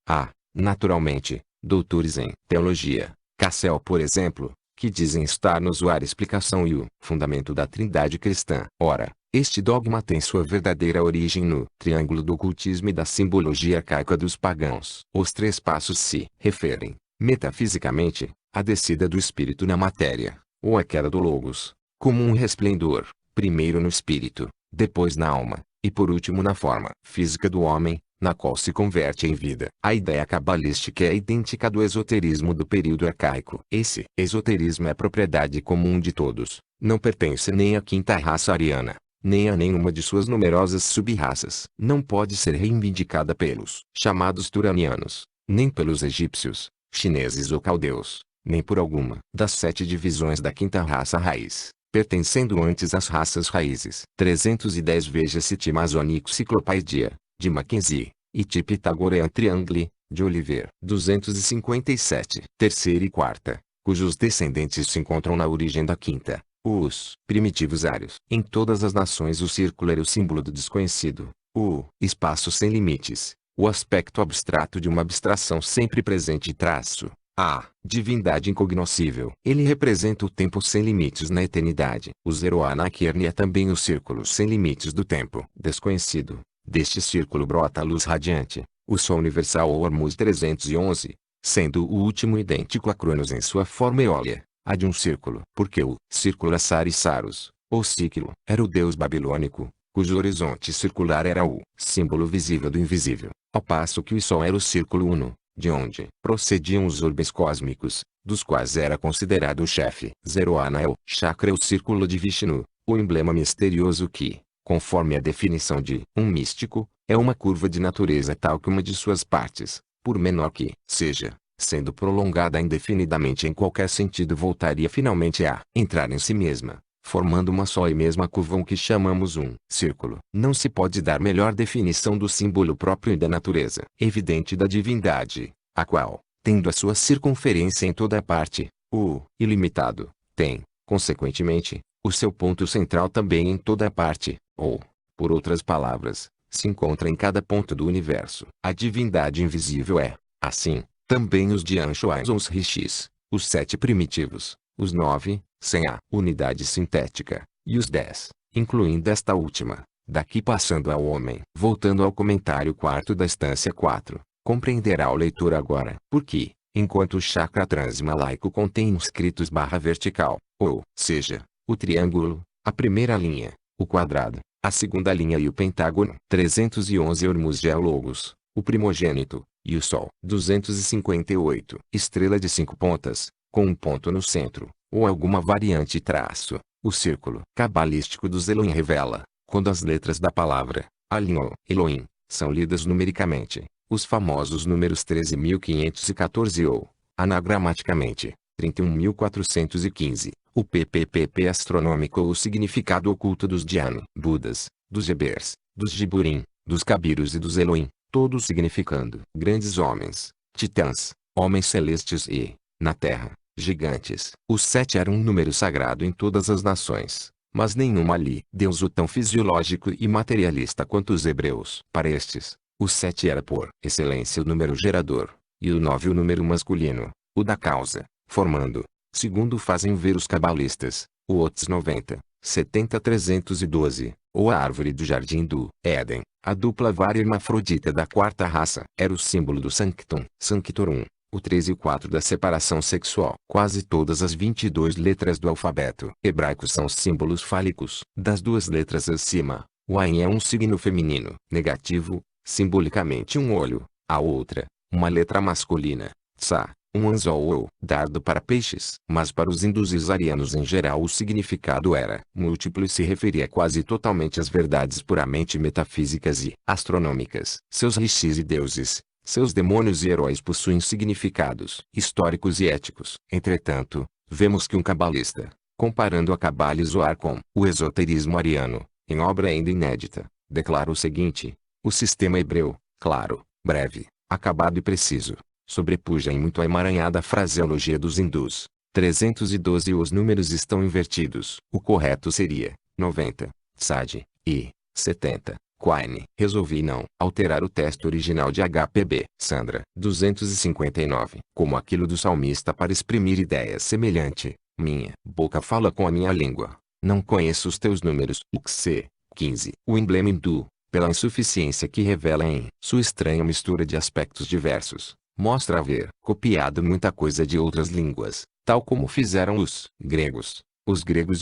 Naturalmente, doutores em teologia, Cassel, por exemplo, que dizem estar no Zohar explicação e o fundamento da Trindade cristã. Ora, este dogma tem sua verdadeira origem no triângulo do ocultismo e da simbologia arcaica dos pagãos. Os três passos se referem, metafisicamente, à descida do espírito na matéria, ou à queda do logos, como um resplendor, primeiro no espírito, depois na alma, e por último na forma física do homem, na qual se converte em vida. A ideia cabalística é idêntica do esoterismo do período arcaico. Esse esoterismo é propriedade comum de todos, não pertence nem à quinta raça ariana, nem a nenhuma de suas numerosas sub-raças. Não pode ser reivindicada pelos chamados turanianos, nem pelos egípcios, chineses ou caldeus, nem por alguma das 7 divisões da quinta raça raiz, pertencendo antes às raças raízes. 310 Veja City Masonic Cyclopedia, de Mackenzie, e T. Pythagorean Triangle, de Oliver. 257. Terceira e quarta, cujos descendentes se encontram na origem da quinta, os primitivos ários. Em todas as nações o círculo era o símbolo do desconhecido, o espaço sem limites, o aspecto abstrato de uma abstração sempre presente e traço a divindade incognoscível. Ele representa o tempo sem limites na eternidade. O Zero Anaquerni é também o círculo sem limites do tempo desconhecido. Deste círculo brota a luz radiante, o Sol universal ou Hormuz 311, sendo o último idêntico a Cronos em sua forma eólia, a de um círculo. Porque o círculo Assari-Saros, ou ciclo, era o deus babilônico, cujo horizonte circular era o símbolo visível do invisível, ao passo que o Sol era o círculo uno, de onde procediam os orbes cósmicos, dos quais era considerado o chefe. Zero-Ana é o chakra, é o círculo de Vishnu, o emblema misterioso que, conforme a definição de um místico, é uma curva de natureza tal que uma de suas partes, por menor que seja, sendo prolongada indefinidamente em qualquer sentido, voltaria finalmente a entrar em si mesma, formando uma só e mesma curva, o que chamamos um círculo. Não se pode dar melhor definição do símbolo próprio e da natureza evidente da divindade, a qual, tendo a sua circunferência em toda parte, o ilimitado, tem, consequentemente, o seu ponto central também em toda parte, ou, por outras palavras, se encontra em cada ponto do universo. A divindade invisível é, assim, também os Dianchoais ou os Rishis, os 7 primitivos, os 9, sem a unidade sintética, e os 10, incluindo esta última, daqui passando ao homem. Voltando ao comentário quarto da instância 4, compreenderá o leitor agora porque, enquanto o chakra transmalaico contém inscritos barra vertical, ou seja, o triângulo, a primeira linha, o quadrado, a segunda linha e o pentágono. 311 Hormuz Geologos, o primogênito, e o Sol. 258 Estrela de 5 pontas, com um ponto no centro, ou alguma variante traço. O círculo cabalístico dos Elohim revela, quando as letras da palavra Alin ou Elohim são lidas numericamente, os famosos números 13.514 ou, anagramaticamente, 31.415. O PPPP astronômico ou o significado oculto dos Dhyani, Budas, dos Gebers, dos Jiburim, dos Cabiros e dos Elohim, todos significando grandes homens, titãs, homens celestes e, na terra, gigantes. O 7 era um número sagrado em todas as nações, mas nenhuma ali Deus o tão fisiológico e materialista quanto os hebreus. Para estes, o 7 era por excelência o número gerador, e o 9 o número masculino, o da causa, formando, segundo fazem ver os cabalistas, o Ots 90, 70 312, ou a árvore do jardim do Éden, a dupla vara hermafrodita da quarta raça. Era o símbolo do Sanctum, Sanctorum, o 3 e o 4 da separação sexual. Quase todas as 22 letras do alfabeto hebraico são símbolos fálicos. Das duas letras acima, o Ain é um signo feminino, negativo, simbolicamente um olho, a outra, uma letra masculina, Tsa, um anzol ou dardo para peixes. Mas para os hindus arianos em geral o significado era múltiplo e se referia quase totalmente às verdades puramente metafísicas e astronômicas. Seus rishis e deuses, seus demônios e heróis possuem significados históricos e éticos. Entretanto, vemos que um cabalista, comparando a Cabala e Zohar com o esoterismo ariano, em obra ainda inédita, declara o seguinte: o sistema hebreu, claro, breve, acabado e preciso, sobrepuja em muito a emaranhada fraseologia dos hindus. 312 Os números estão invertidos. O correto seria 90, Tsad, e 70, Quine. Resolvi não alterar o texto original de HPB. Sandra. 259. Como aquilo do salmista para exprimir ideias semelhante. Minha boca fala com a minha língua. Não conheço os teus números. UC. 15. O emblema hindu, pela insuficiência que revela em sua estranha mistura de aspectos diversos, mostra haver copiado muita coisa de outras línguas, tal como fizeram os gregos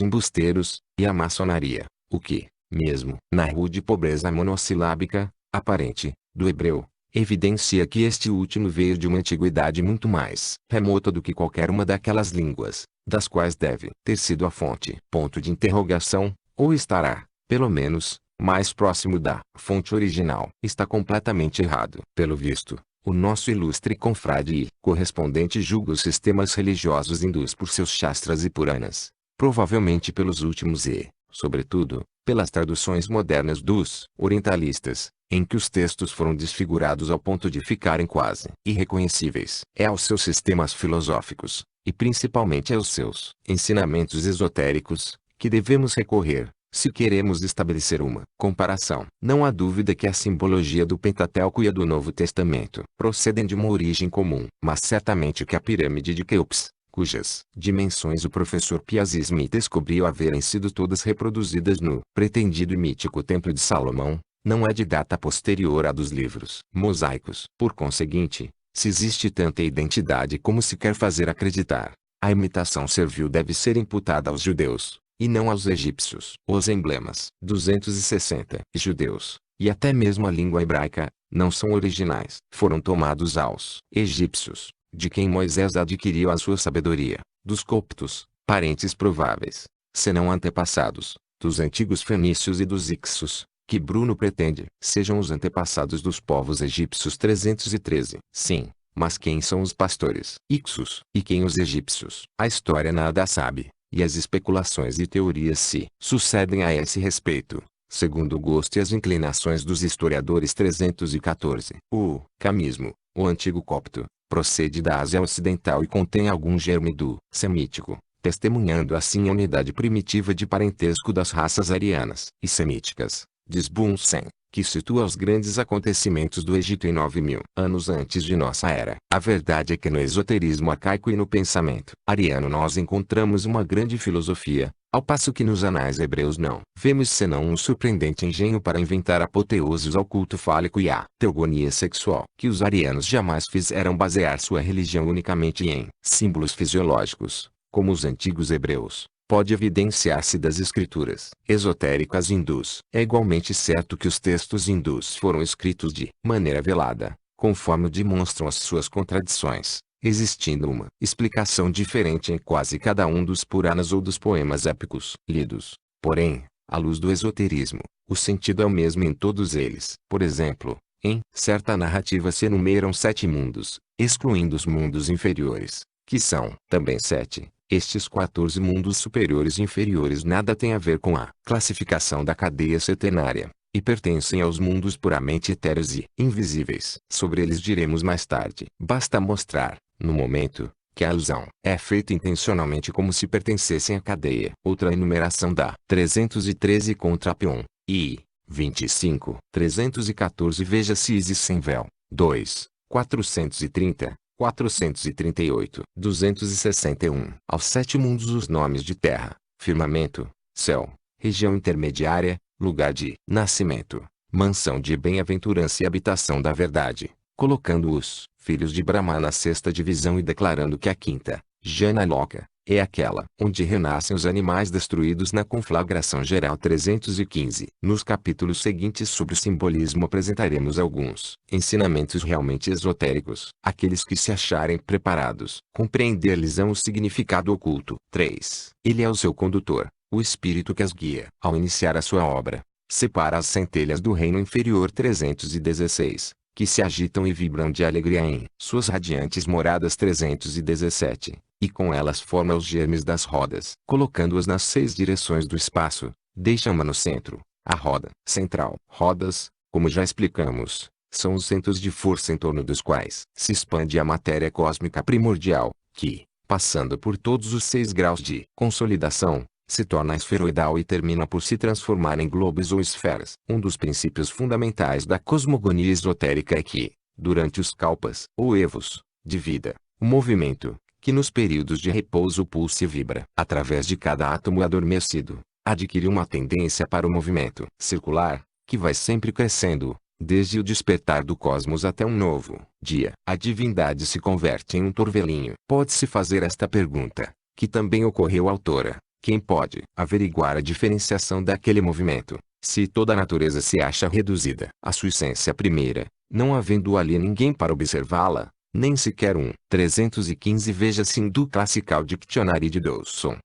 embusteiros, e a maçonaria, o que, mesmo na rude pobreza monossilábica, aparente, do hebreu, evidencia que este último veio de uma antiguidade muito mais remota do que qualquer uma daquelas línguas, das quais deve ter sido a fonte. Ponto de interrogação, ou estará, pelo menos, mais próximo da fonte original. Está completamente errado. Pelo visto, o nosso ilustre confrade e correspondente julga os sistemas religiosos hindus por seus shastras e puranas, provavelmente pelos últimos e, sobretudo, pelas traduções modernas dos orientalistas, em que os textos foram desfigurados ao ponto de ficarem quase irreconhecíveis. É aos seus sistemas filosóficos, e principalmente aos seus ensinamentos esotéricos, que devemos recorrer, se queremos estabelecer uma comparação. Não há dúvida que a simbologia do Pentateuco e a do Novo Testamento procedem de uma origem comum, mas certamente que a pirâmide de Quéops, cujas dimensões o professor Piazzi Smith descobriu haverem sido todas reproduzidas no pretendido e mítico Templo de Salomão, não é de data posterior à dos livros mosaicos. Por conseguinte, se existe tanta identidade como se quer fazer acreditar, a imitação servil deve ser imputada aos judeus, e não aos egípcios. Os emblemas 260 judeus, e até mesmo a língua hebraica, não são originais. Foram tomados aos egípcios, de quem Moisés adquiriu a sua sabedoria, dos coptos, parentes prováveis, senão antepassados, dos antigos fenícios e dos ixos, que Bruno pretende sejam os antepassados dos povos egípcios. 313. Sim, mas quem são os pastores ixos e quem os egípcios? A história nada sabe, e as especulações e teorias se sucedem a esse respeito, segundo o gosto e as inclinações dos historiadores. 314. O camismo, o antigo copto, procede da Ásia Ocidental e contém algum germe do semítico, testemunhando assim a unidade primitiva de parentesco das raças arianas e semíticas, diz Bunsen, que situa os grandes acontecimentos do Egito em 9.000 anos antes de nossa era. A verdade é que no esoterismo arcaico e no pensamento ariano nós encontramos uma grande filosofia, ao passo que nos anais hebreus não vemos senão um surpreendente engenho para inventar apoteoses ao culto fálico e à teogonia sexual. Que os arianos jamais fizeram basear sua religião unicamente em símbolos fisiológicos, como os antigos hebreus, pode evidenciar-se das escrituras esotéricas hindus. É igualmente certo que os textos hindus foram escritos de maneira velada, conforme demonstram as suas contradições, existindo uma explicação diferente em quase cada um dos Puranas ou dos poemas épicos lidos. Porém, à luz do esoterismo, o sentido é o mesmo em todos eles. Por exemplo, em certa narrativa se enumeram 7 mundos, excluindo os mundos inferiores, que são também 7. Estes 14 mundos superiores e inferiores nada têm a ver com a classificação da cadeia setenária, e pertencem aos mundos puramente etéreos e invisíveis. Sobre eles diremos mais tarde. Basta mostrar, no momento, que a alusão é feita intencionalmente como se pertencessem à cadeia. Outra enumeração dá 313 contra Pion, e 25. 314 veja-se Isis sem véu. 2. 430. 438. 261. Aos 7 mundos os nomes de terra, firmamento, céu, região intermediária, lugar de nascimento, mansão de bem-aventurança e habitação da verdade, colocando os filhos de Brahma na 6ª divisão e declarando que a 5ª, Jana Loka, é aquela onde renascem os animais destruídos na conflagração geral. 315. Nos capítulos seguintes sobre o simbolismo apresentaremos alguns ensinamentos realmente esotéricos. Aqueles que se acharem preparados, compreender-lhes-ão o significado oculto. 3. Ele é o seu condutor, o espírito que as guia. Ao iniciar a sua obra, separa as centelhas do reino inferior. 316. Que se agitam e vibram de alegria em suas radiantes moradas. 317. E com elas forma os germes das rodas, colocando-as nas 6 direções do espaço, deixa uma no centro, a roda central. Rodas, como já explicamos, são os centros de força em torno dos quais se expande a matéria cósmica primordial, que, passando por todos os 6 graus de consolidação, se torna esferoidal e termina por se transformar em globos ou esferas. Um dos princípios fundamentais da cosmogonia esotérica é que, durante os kalpas, ou evos, de vida, o movimento, que nos períodos de repouso pulsa e vibra através de cada átomo adormecido, adquire uma tendência para o movimento circular, que vai sempre crescendo, desde o despertar do cosmos até um novo dia. A divindade se converte em um torvelinho. Pode-se fazer esta pergunta, que também ocorreu à autora: quem pode averiguar a diferenciação daquele movimento, se toda a natureza se acha reduzida à sua essência primeira, não havendo ali ninguém para observá-la, nem sequer um? 315 Veja-se Hindu Classical Dictionary de Dawson.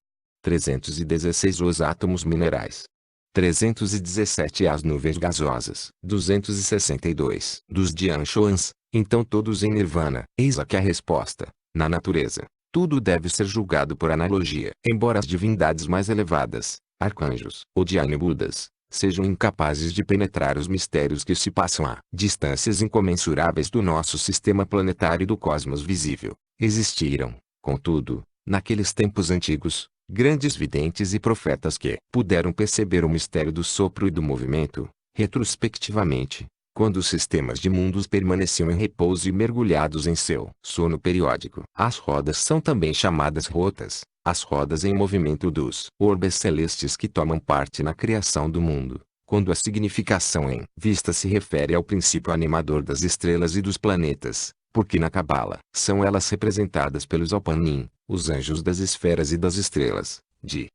316 Os átomos minerais. 317 As nuvens gasosas. 262 Dos Dhyanshoans, então todos em Nirvana. Eis aqui a resposta. Na natureza, tudo deve ser julgado por analogia. Embora as divindades mais elevadas, arcanjos ou Dhyani Budas, sejam incapazes de penetrar os mistérios que se passam a distâncias incomensuráveis do nosso sistema planetário e do cosmos visível, existiram, contudo, naqueles tempos antigos, grandes videntes e profetas que puderam perceber o mistério do sopro e do movimento, retrospectivamente, quando os sistemas de mundos permaneciam em repouso e mergulhados em seu sono periódico. As rodas são também chamadas rotas, as rodas em movimento dos orbes celestes que tomam parte na criação do mundo, quando a significação em vista se refere ao princípio animador das estrelas e dos planetas, porque na Cabala são elas representadas pelos Alpanim, os anjos das esferas e das estrelas,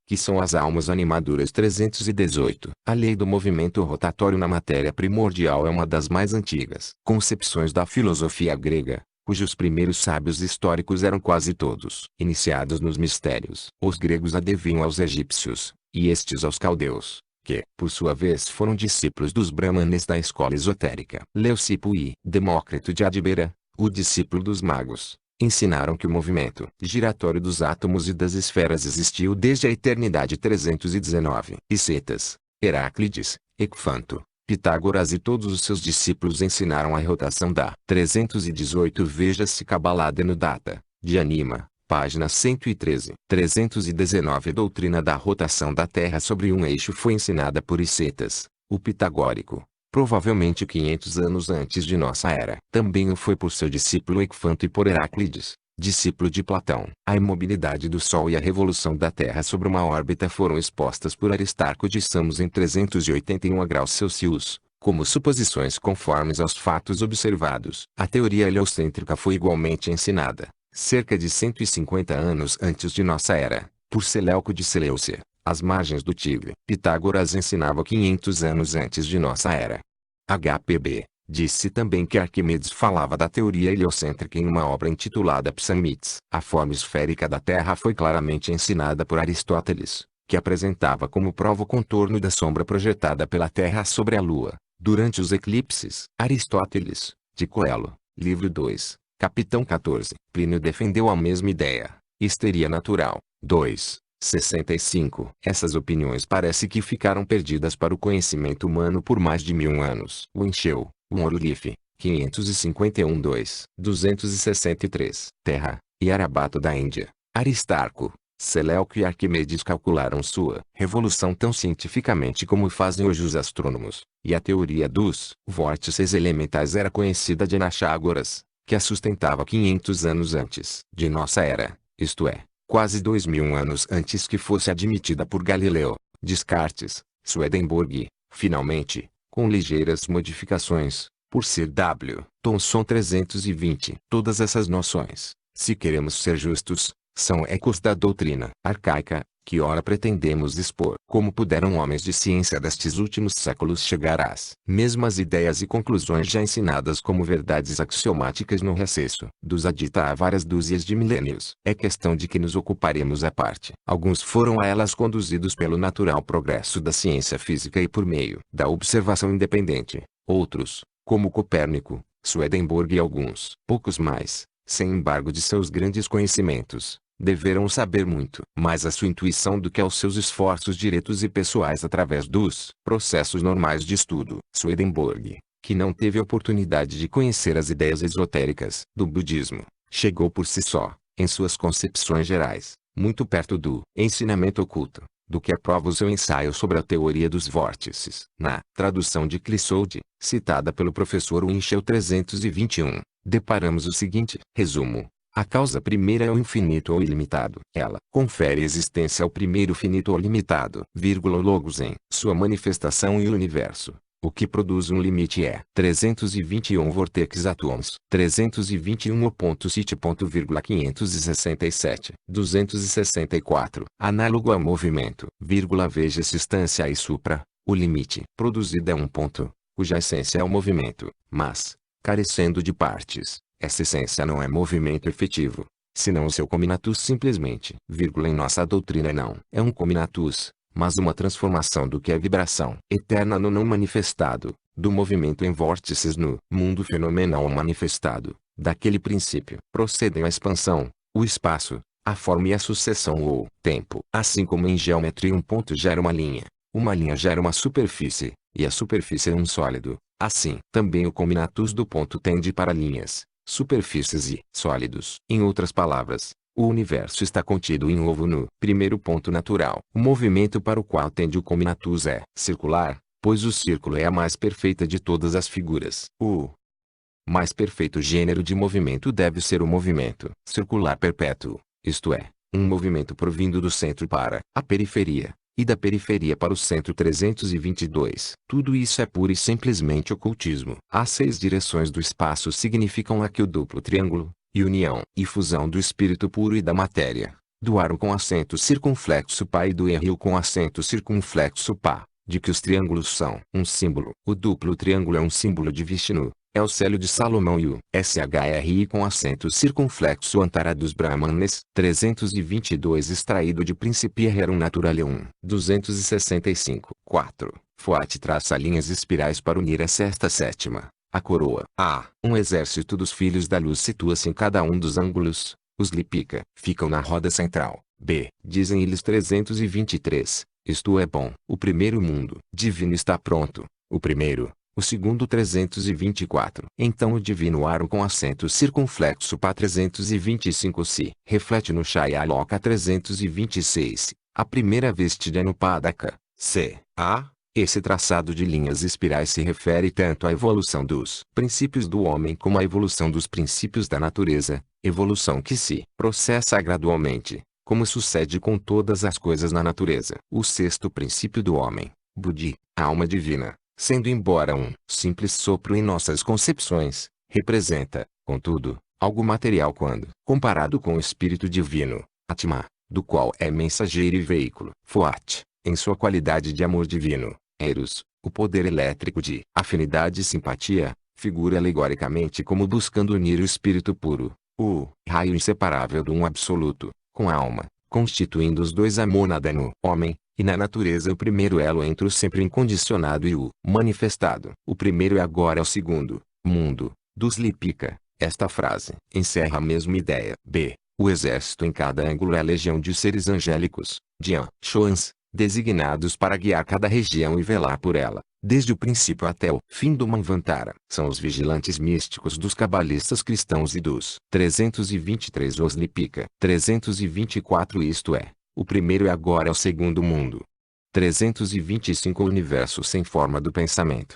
que são as almas animadoras. 318 A lei do movimento rotatório na matéria primordial é uma das mais antigas concepções da filosofia grega, cujos primeiros sábios históricos eram quase todos iniciados nos mistérios. Os gregos a deviam aos egípcios, e estes aos caldeus, que, por sua vez, foram discípulos dos brahmanes da escola esotérica. Leucipo e Demócrito de Adibera, o discípulo dos magos, ensinaram que o movimento giratório dos átomos e das esferas existiu desde a eternidade. 319 Cetas, Heráclides, Ecfanto, Pitágoras e todos os seus discípulos ensinaram a rotação da 318 Veja-se Kabbalah Denudata, de Anima, página 113. 319 A doutrina da rotação da Terra sobre um eixo foi ensinada por Cetas, o pitagórico, provavelmente 500 anos antes de nossa era. Também o foi por seu discípulo Ecfanto e por Heráclides, discípulo de Platão. A imobilidade do Sol e a revolução da Terra sobre uma órbita foram expostas por Aristarco de Samos em 381 graus Celsius, como suposições conformes aos fatos observados. A teoria heliocêntrica foi igualmente ensinada, cerca de 150 anos antes de nossa era, por Seleuco de Seleucia, às margens do Tigre. Pitágoras ensinava 500 anos antes de nossa era. HPB disse também que Arquimedes falava da teoria heliocêntrica em uma obra intitulada Psamites. A forma esférica da Terra foi claramente ensinada por Aristóteles, que apresentava como prova o contorno da sombra projetada pela Terra sobre a Lua, durante os eclipses. Aristóteles, de Coelo, livro 2, capitão 14. Plínio defendeu a mesma ideia. Histeria natural. 2. 65. Essas opiniões parece que ficaram perdidas para o conhecimento humano por mais de 1000 anos. Winchell, Wunderlich, 551 2. 263. Terra, e Arabato da Índia. Aristarco, Seleuco e Arquimedes calcularam sua revolução tão cientificamente como fazem hoje os astrônomos, e a teoria dos vórtices elementais era conhecida de Anaxágoras, que a sustentava 500 anos antes de nossa era, isto é, quase 2000 anos antes que fosse admitida por Galileu, Descartes, Swedenborg, finalmente, com ligeiras modificações, por Sir W. Thomson. 320. Todas essas noções, se queremos ser justos, são ecos da doutrina arcaica, que ora pretendemos expor. Como puderam homens de ciência destes últimos séculos chegar às mesmas ideias e conclusões já ensinadas como verdades axiomáticas no recesso dos Adita há várias dúzias de milênios? É questão de que nos ocuparemos à parte. Alguns foram a elas conduzidos pelo natural progresso da ciência física e por meio da observação independente. Outros, como Copérnico, Swedenborg e alguns poucos mais, sem embargo de seus grandes conhecimentos, deverão saber muito mais a sua intuição do que aos seus esforços diretos e pessoais através dos processos normais de estudo. Swedenborg, que não teve oportunidade de conhecer as ideias esotéricas do budismo, chegou por si só, em suas concepções gerais, muito perto do ensinamento oculto do que aprova o seu ensaio sobre a teoria dos vórtices. Na tradução de Clissold, citada pelo professor Winchell 321, deparamos o seguinte resumo. A causa primeira é o infinito ou ilimitado. Ela confere existência ao primeiro finito ou limitado, logos em sua manifestação e universo. O que produz um limite é 321 vortex atoms, 321.cit.567, 264, análogo a movimento, veja substância e supra, o limite produzido é um ponto, cuja essência é o movimento, mas, carecendo de partes, essa essência não é movimento efetivo, senão o seu cominatus simplesmente, em nossa doutrina não é um cominatus, mas uma transformação do que é vibração eterna no não manifestado, do movimento em vórtices no mundo fenomenal manifestado, daquele princípio. Procedem a expansão, o espaço, a forma e a sucessão ou tempo. Assim como em geometria um ponto gera uma linha gera uma superfície, e a superfície é um sólido, assim também o cominatus do ponto tende para linhas, superfícies e sólidos. Em outras palavras, o universo está contido em ovo no primeiro ponto natural. O movimento para o qual tende o cominatus é circular, pois o círculo é a mais perfeita de todas as figuras. O mais perfeito gênero de movimento deve ser o movimento circular perpétuo, isto é, um movimento provindo do centro para a periferia, e da periferia para o centro 322. Tudo isso é pura e simplesmente ocultismo. As 6 direções do espaço significam aqui o duplo triângulo, e união e fusão do espírito puro e da matéria, do aro com acento circunflexo pá e do erril com acento circunflexo pá, de que os triângulos são um símbolo. O duplo triângulo é um símbolo de Vishnu, é o célio de Salomão e o SHRI com acento circunflexo Antara dos Brahmanes, 322 extraído de Principia Rerum Naturale 1, 265. 4. Foat traça linhas espirais para unir a sexta sétima. A coroa. A. Um exército dos filhos da luz situa-se em cada um dos ângulos. Os Lipika ficam na roda central. B. Dizem eles 323. Isto é bom. O primeiro mundo divino está pronto. O primeiro. O segundo 324. Então o divino aro com acento circunflexo pá 325 se reflete no Shayaloka 326. A primeira vestida no Padaka. C. A. Esse traçado de linhas espirais se refere tanto à evolução dos princípios do homem como à evolução dos princípios da natureza, evolução que se processa gradualmente, como sucede com todas as coisas na natureza. O sexto princípio do homem, Budi, a alma divina, sendo embora um simples sopro em nossas concepções, representa, contudo, algo material quando comparado com o espírito divino, Atma, do qual é mensageiro e veículo. Foat, em sua qualidade de amor divino, Eros, o poder elétrico de afinidade e simpatia, figura alegoricamente como buscando unir o espírito puro, o raio inseparável do um absoluto, com a alma, constituindo os dois a mônada no homem, e na natureza o primeiro elo entre o sempre incondicionado e o manifestado. O primeiro e agora é o segundo, mundo, dos Lipika. Esta frase encerra a mesma ideia. B. O exército em cada ângulo é a legião de seres angélicos, Dian, Shoans, designados para guiar cada região e velar por ela, desde o princípio até o fim do Manvantara. São os vigilantes místicos dos cabalistas cristãos e dos 323 os Lipika. 324 isto é, o primeiro e agora é o segundo mundo. 325 o universo sem forma do pensamento.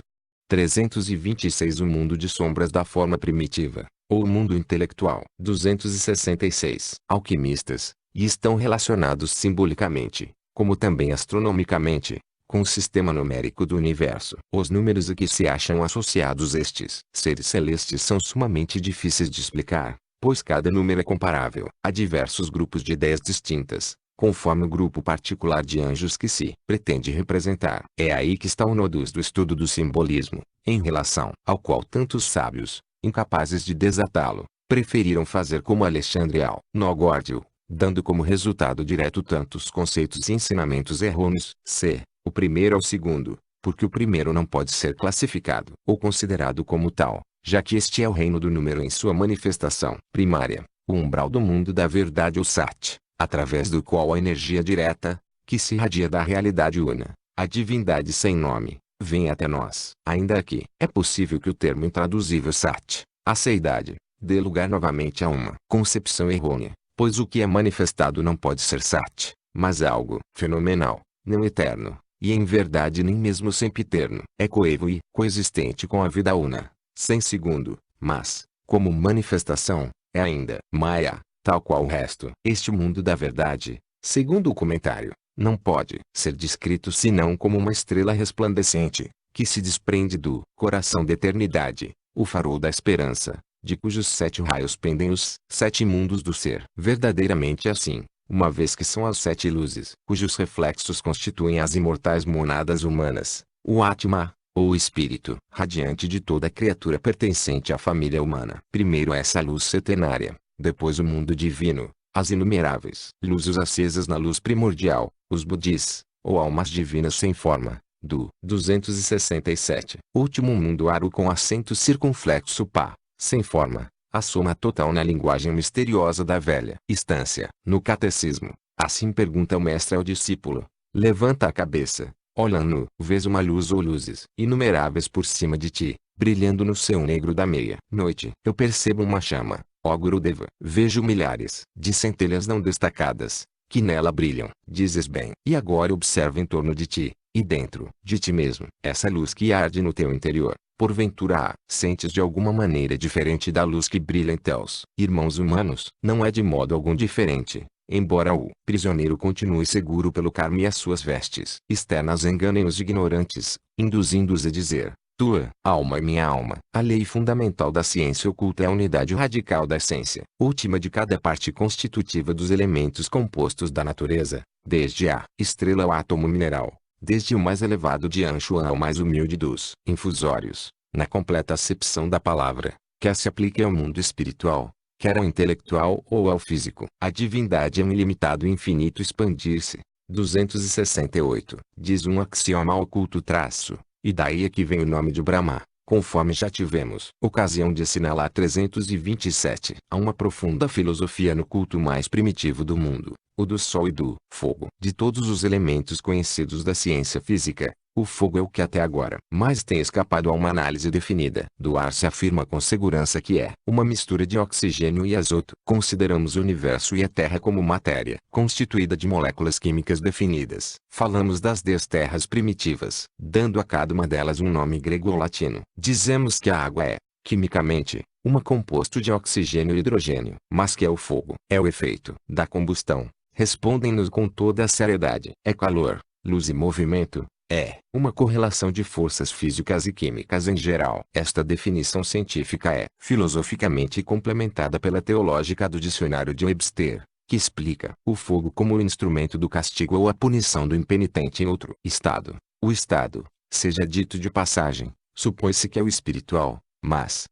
326 o mundo de sombras da forma primitiva, ou o mundo intelectual. 266 alquimistas, e estão relacionados simbolicamente, como também astronomicamente, com o sistema numérico do universo. Os números a que se acham associados estes seres celestes são sumamente difíceis de explicar, pois cada número é comparável a diversos grupos de ideias distintas, conforme o grupo particular de anjos que se pretende representar. É aí que está o nodus do estudo do simbolismo, em relação ao qual tantos sábios, incapazes de desatá-lo, preferiram fazer como Alexandre Al-Nogórdio, dando como resultado direto tantos conceitos e ensinamentos errôneos. C. O primeiro ao segundo, porque o primeiro não pode ser classificado ou considerado como tal, já que este é o reino do número em sua manifestação primária, o umbral do mundo da verdade ou Sat, através do qual a energia direta, que se irradia da realidade una, a divindade sem nome, vem até nós. Ainda aqui, é possível que o termo intraduzível Sat, a seidade, dê lugar novamente a uma concepção errônea, pois o que é manifestado não pode ser Sat, mas algo fenomenal, não eterno, e em verdade nem mesmo sempiterno. É coevo e coexistente com a vida una, sem segundo, mas, como manifestação, é ainda Maya, tal qual o resto. Este mundo da verdade, segundo o comentário, não pode ser descrito senão como uma estrela resplandecente, que se desprende do coração da eternidade, o farol da esperança, de cujos 7 raios pendem os 7 mundos do ser. Verdadeiramente assim, uma vez que são as 7 luzes, cujos reflexos constituem as imortais monadas humanas, o Atma, ou espírito radiante de toda criatura pertencente à família humana. Primeiro essa luz setenária, depois o mundo divino, as inumeráveis luzes acesas na luz primordial, os Bodhis, ou almas divinas sem forma, do 267. Último mundo Aru com acento circunflexo Pá, sem forma, a soma total na linguagem misteriosa da velha instância. No catecismo, assim pergunta o mestre ao discípulo: levanta a cabeça, olha-no, vês uma luz ou luzes inumeráveis por cima de ti, brilhando no céu negro da meia-noite. Eu percebo uma chama, ó Gurudeva. Vejo milhares de centelhas não destacadas, que nela brilham. Dizes bem. E agora observa em torno de ti, e dentro de ti mesmo, essa luz que arde no teu interior. Porventura sentes de alguma maneira diferente da luz que brilha em teus irmãos humanos? Não é de modo algum diferente, embora o prisioneiro continue seguro pelo karma e as suas vestes externas enganem os ignorantes, induzindo-os a dizer: tua alma é minha alma. A lei fundamental da ciência oculta é a unidade radical da essência, última de cada parte constitutiva dos elementos compostos da natureza, desde a estrela ao átomo mineral, desde o mais elevado de Anshua ao mais humilde dos infusórios, na completa acepção da palavra, quer se aplique ao mundo espiritual, quer ao intelectual ou ao físico. A divindade é um ilimitado e infinito expandir-se. 268. Diz um axioma oculto traço, e daí é que vem o nome de Brahma, conforme já tivemos ocasião de assinalar. 327. Há uma profunda filosofia no culto mais primitivo do mundo, o do sol e do fogo. De todos os elementos conhecidos da ciência física, o fogo é o que até agora mais tem escapado a uma análise definida. Do ar se afirma com segurança que é uma mistura de oxigênio e azoto. Consideramos o universo e a Terra como matéria, constituída de moléculas químicas definidas. Falamos das 10 terras primitivas, dando a cada uma delas um nome grego ou latino. Dizemos que a água é, quimicamente, composto de oxigênio e hidrogênio. Mas que é o fogo? É o efeito da combustão. Respondem-nos com toda a seriedade. É calor, luz e movimento. É uma correlação de forças físicas e químicas em geral. Esta definição científica é filosoficamente complementada pela teológica do dicionário de Webster, que explica o fogo como o instrumento do castigo ou a punição do impenitente em outro estado. O estado, seja dito de passagem, supõe-se que é o espiritual, mas,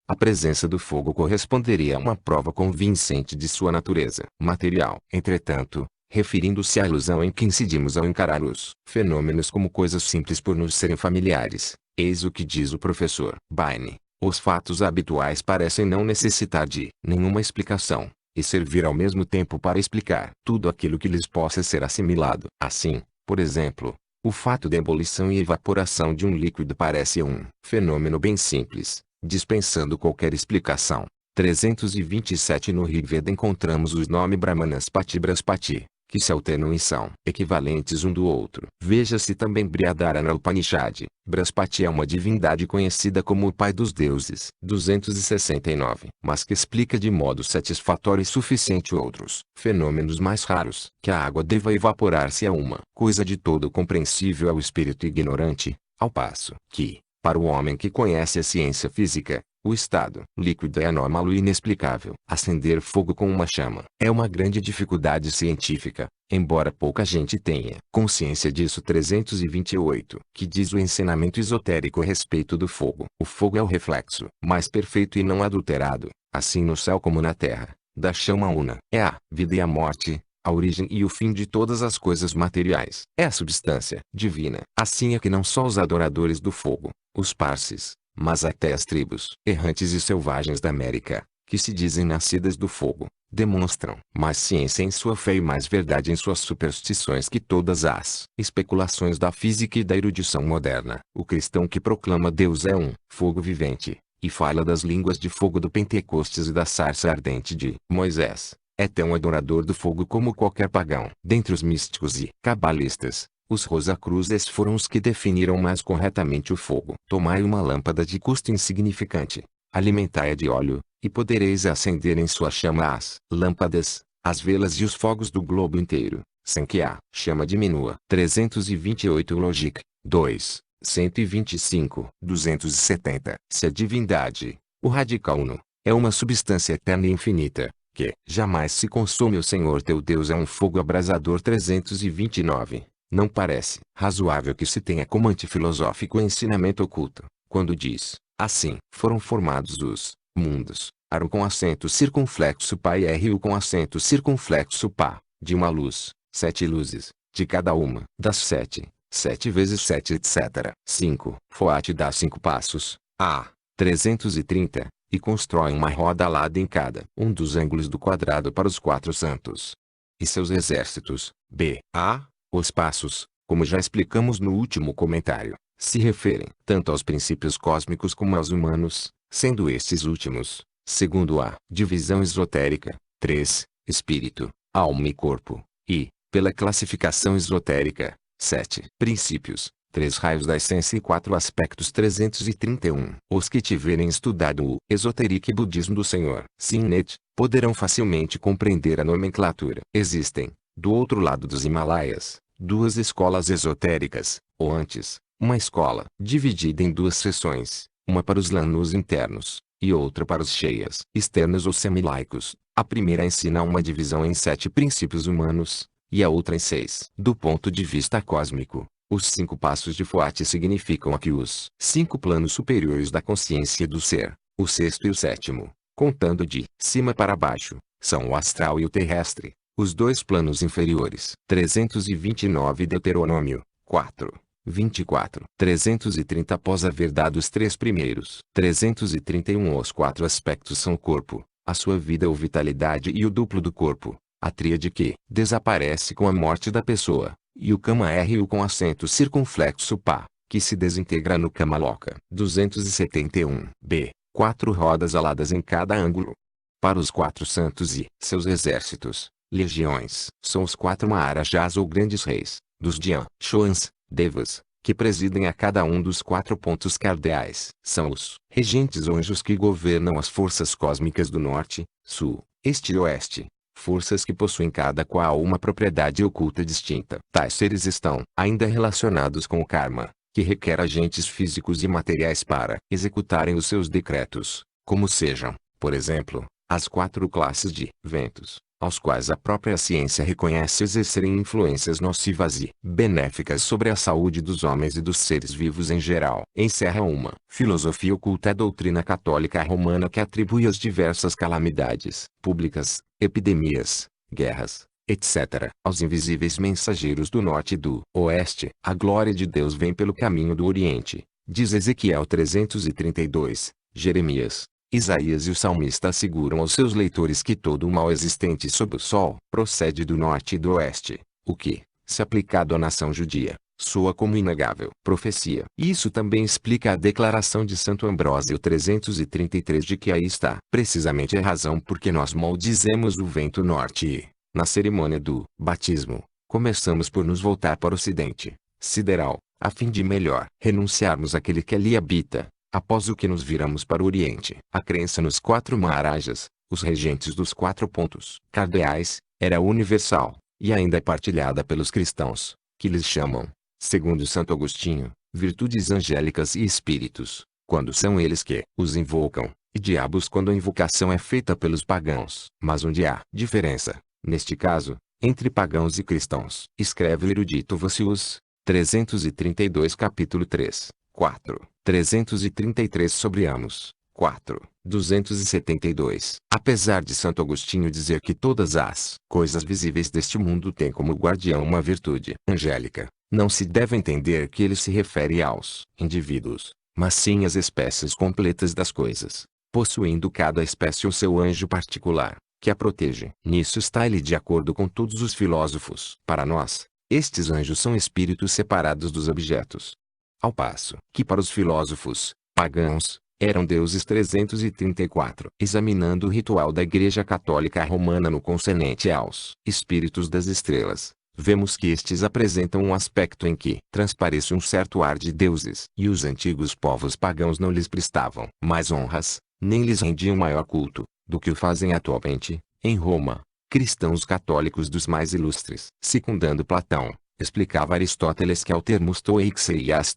a presença do fogo corresponderia a uma prova convincente de sua natureza material. Entretanto, referindo-se à ilusão em que incidimos ao encarar os fenômenos como coisas simples por nos serem familiares, eis o que diz o professor Baine: os fatos habituais parecem não necessitar de nenhuma explicação, e servir ao mesmo tempo para explicar tudo aquilo que lhes possa ser assimilado. Assim, por exemplo, o fato da ebulição e evaporação de um líquido parece um fenômeno bem simples, dispensando qualquer explicação. 327. No Rigveda encontramos os nomes Brahmanas Pati e Brahaspati, que se alternam e são equivalentes um do outro. Veja-se também Brihadaranyaka Upanishad. Brahaspati é uma divindade conhecida como o pai dos deuses. 269. Mas que explica de modo satisfatório e suficiente outros fenômenos mais raros. Que a água deva evaporar-se é uma coisa de todo compreensível ao espírito ignorante, ao passo que, para o homem que conhece a ciência física, o estado líquido é anômalo e inexplicável. Acender fogo com uma chama é uma grande dificuldade científica, embora pouca gente tenha consciência disso. 328. Que diz o ensinamento esotérico a respeito do fogo? O fogo é o reflexo mais perfeito e não adulterado, assim no céu como na terra, da chama una. É a vida e a morte, a origem e o fim de todas as coisas materiais. É a substância divina. Assim é que não só os adoradores do fogo, os parsis, mas até as tribos errantes e selvagens da América, que se dizem nascidas do fogo, demonstram mais ciência em sua fé e mais verdade em suas superstições que todas as especulações da física e da erudição moderna. O cristão que proclama Deus é um fogo vivente, e fala das línguas de fogo do Pentecostes e da sarça ardente de Moisés, é tão adorador do fogo como qualquer pagão. Dentre os místicos e cabalistas, os Rosacruzes foram os que definiram mais corretamente o fogo. Tomai uma lâmpada de custo insignificante, alimentai-a de óleo, e podereis acender em sua chama as lâmpadas, as velas e os fogos do globo inteiro, sem que a chama diminua. 328 Logic 2, 125, 270. Se a divindade, o radical uno, é uma substância eterna e infinita, que jamais se consome, o Senhor teu Deus é um fogo abrasador. 329. Não parece razoável que se tenha como antifilosófico o ensinamento oculto, quando diz, assim, foram formados os mundos, Arum com acento circunflexo pá e Ru com acento circunflexo pá, de uma luz, 7 luzes, de cada uma, das 7, 7 vezes 7 etc. 5. Foate dá 5 passos, a 330, e constrói uma roda alada em cada um dos ângulos do quadrado para os 4 santos e seus exércitos. B. A. Os passos, como já explicamos no último comentário, se referem tanto aos princípios cósmicos como aos humanos, sendo estes últimos, segundo a divisão esotérica, 3, espírito, alma e corpo, e, pela classificação esotérica, 7 princípios, 3 raios da essência e 4 aspectos. 331. Os que tiverem estudado o esotérico budismo do Senhor Sinnet, poderão facilmente compreender a nomenclatura. Existem, do outro lado dos Himalaias, 2 escolas esotéricas, ou antes, uma escola dividida em 2 seções, uma para os Lanus internos, e outra para os Sheyas externos ou semilaicos. A primeira ensina uma divisão em 7 princípios humanos, e a outra em 6. Do ponto de vista cósmico, os 5 passos de Foate significam aqui os 5 planos superiores da consciência do ser, o sexto e o sétimo, contando de cima para baixo, são o astral e o terrestre. Os 2 planos inferiores. 329 Deuteronômio 4, 24. 330 após haver dado os 3 primeiros. 331 Os 4 aspectos são o corpo, a sua vida ou vitalidade e o duplo do corpo, a tríade que desaparece com a morte da pessoa, e o Kama Ru com acento circunflexo pá, que se desintegra no Kama Loka. 271 B. 4 rodas aladas em cada ângulo. Para os 4 santos e seus exércitos, legiões, são os 4 Maharajas ou grandes reis, dos Dhyan, Shoans, Devas, que presidem a cada um dos 4 pontos cardeais. São os regentes ou anjos que governam as forças cósmicas do norte, sul, este e oeste, forças que possuem cada qual uma propriedade oculta distinta. Tais seres estão ainda relacionados com o karma, que requer agentes físicos e materiais para executarem os seus decretos, como sejam, por exemplo, as 4 classes de ventos, aos quais a própria ciência reconhece exercerem influências nocivas e benéficas sobre a saúde dos homens e dos seres vivos em geral. Encerra uma filosofia oculta a doutrina católica romana que atribui as diversas calamidades públicas, epidemias, guerras, etc., aos invisíveis mensageiros do norte e do oeste. A glória de Deus vem pelo caminho do oriente, diz Ezequiel 332, Jeremias, Isaías e o salmista asseguram aos seus leitores que todo o mal existente sob o sol procede do norte e do oeste, o que, se aplicado à nação judia, soa como inegável profecia. Isso também explica a declaração de Santo Ambrósio 333 de que aí está precisamente a razão porque nós maldizemos o vento norte e, na cerimônia do batismo, começamos por nos voltar para o ocidente sideral, a fim de melhor renunciarmos àquele que ali habita, após o que nos viramos para o oriente. A crença nos 4 Maharajas, os regentes dos 4 pontos cardeais, era universal, e ainda é partilhada pelos cristãos, que lhes chamam, segundo Santo Agostinho, virtudes angélicas e espíritos, quando são eles que os invocam, e diabos quando a invocação é feita pelos pagãos. Mas onde há diferença, neste caso, entre pagãos e cristãos? Escreve o erudito Vossius, 332 capítulo 3. 4. 333 sobre Amos. 4. 272. Apesar de Santo Agostinho dizer que todas as coisas visíveis deste mundo têm como guardião uma virtude angélica, não se deve entender que ele se refere aos indivíduos, mas sim às espécies completas das coisas, possuindo cada espécie o seu anjo particular, que a protege. Nisso está ele de acordo com todos os filósofos. Para nós, estes anjos são espíritos separados dos objetos, ao passo que para os filósofos pagãos, Eram deuses 334. Examinando o ritual da Igreja Católica Romana no concernente aos espíritos das estrelas, vemos que estes apresentam um aspecto em que transparece um certo ar de deuses. E os antigos povos pagãos não lhes prestavam mais honras, nem lhes rendiam maior culto, do que o fazem atualmente, em Roma, cristãos católicos dos mais ilustres. Secundando Platão, explicava Aristóteles que ao termo stoixeias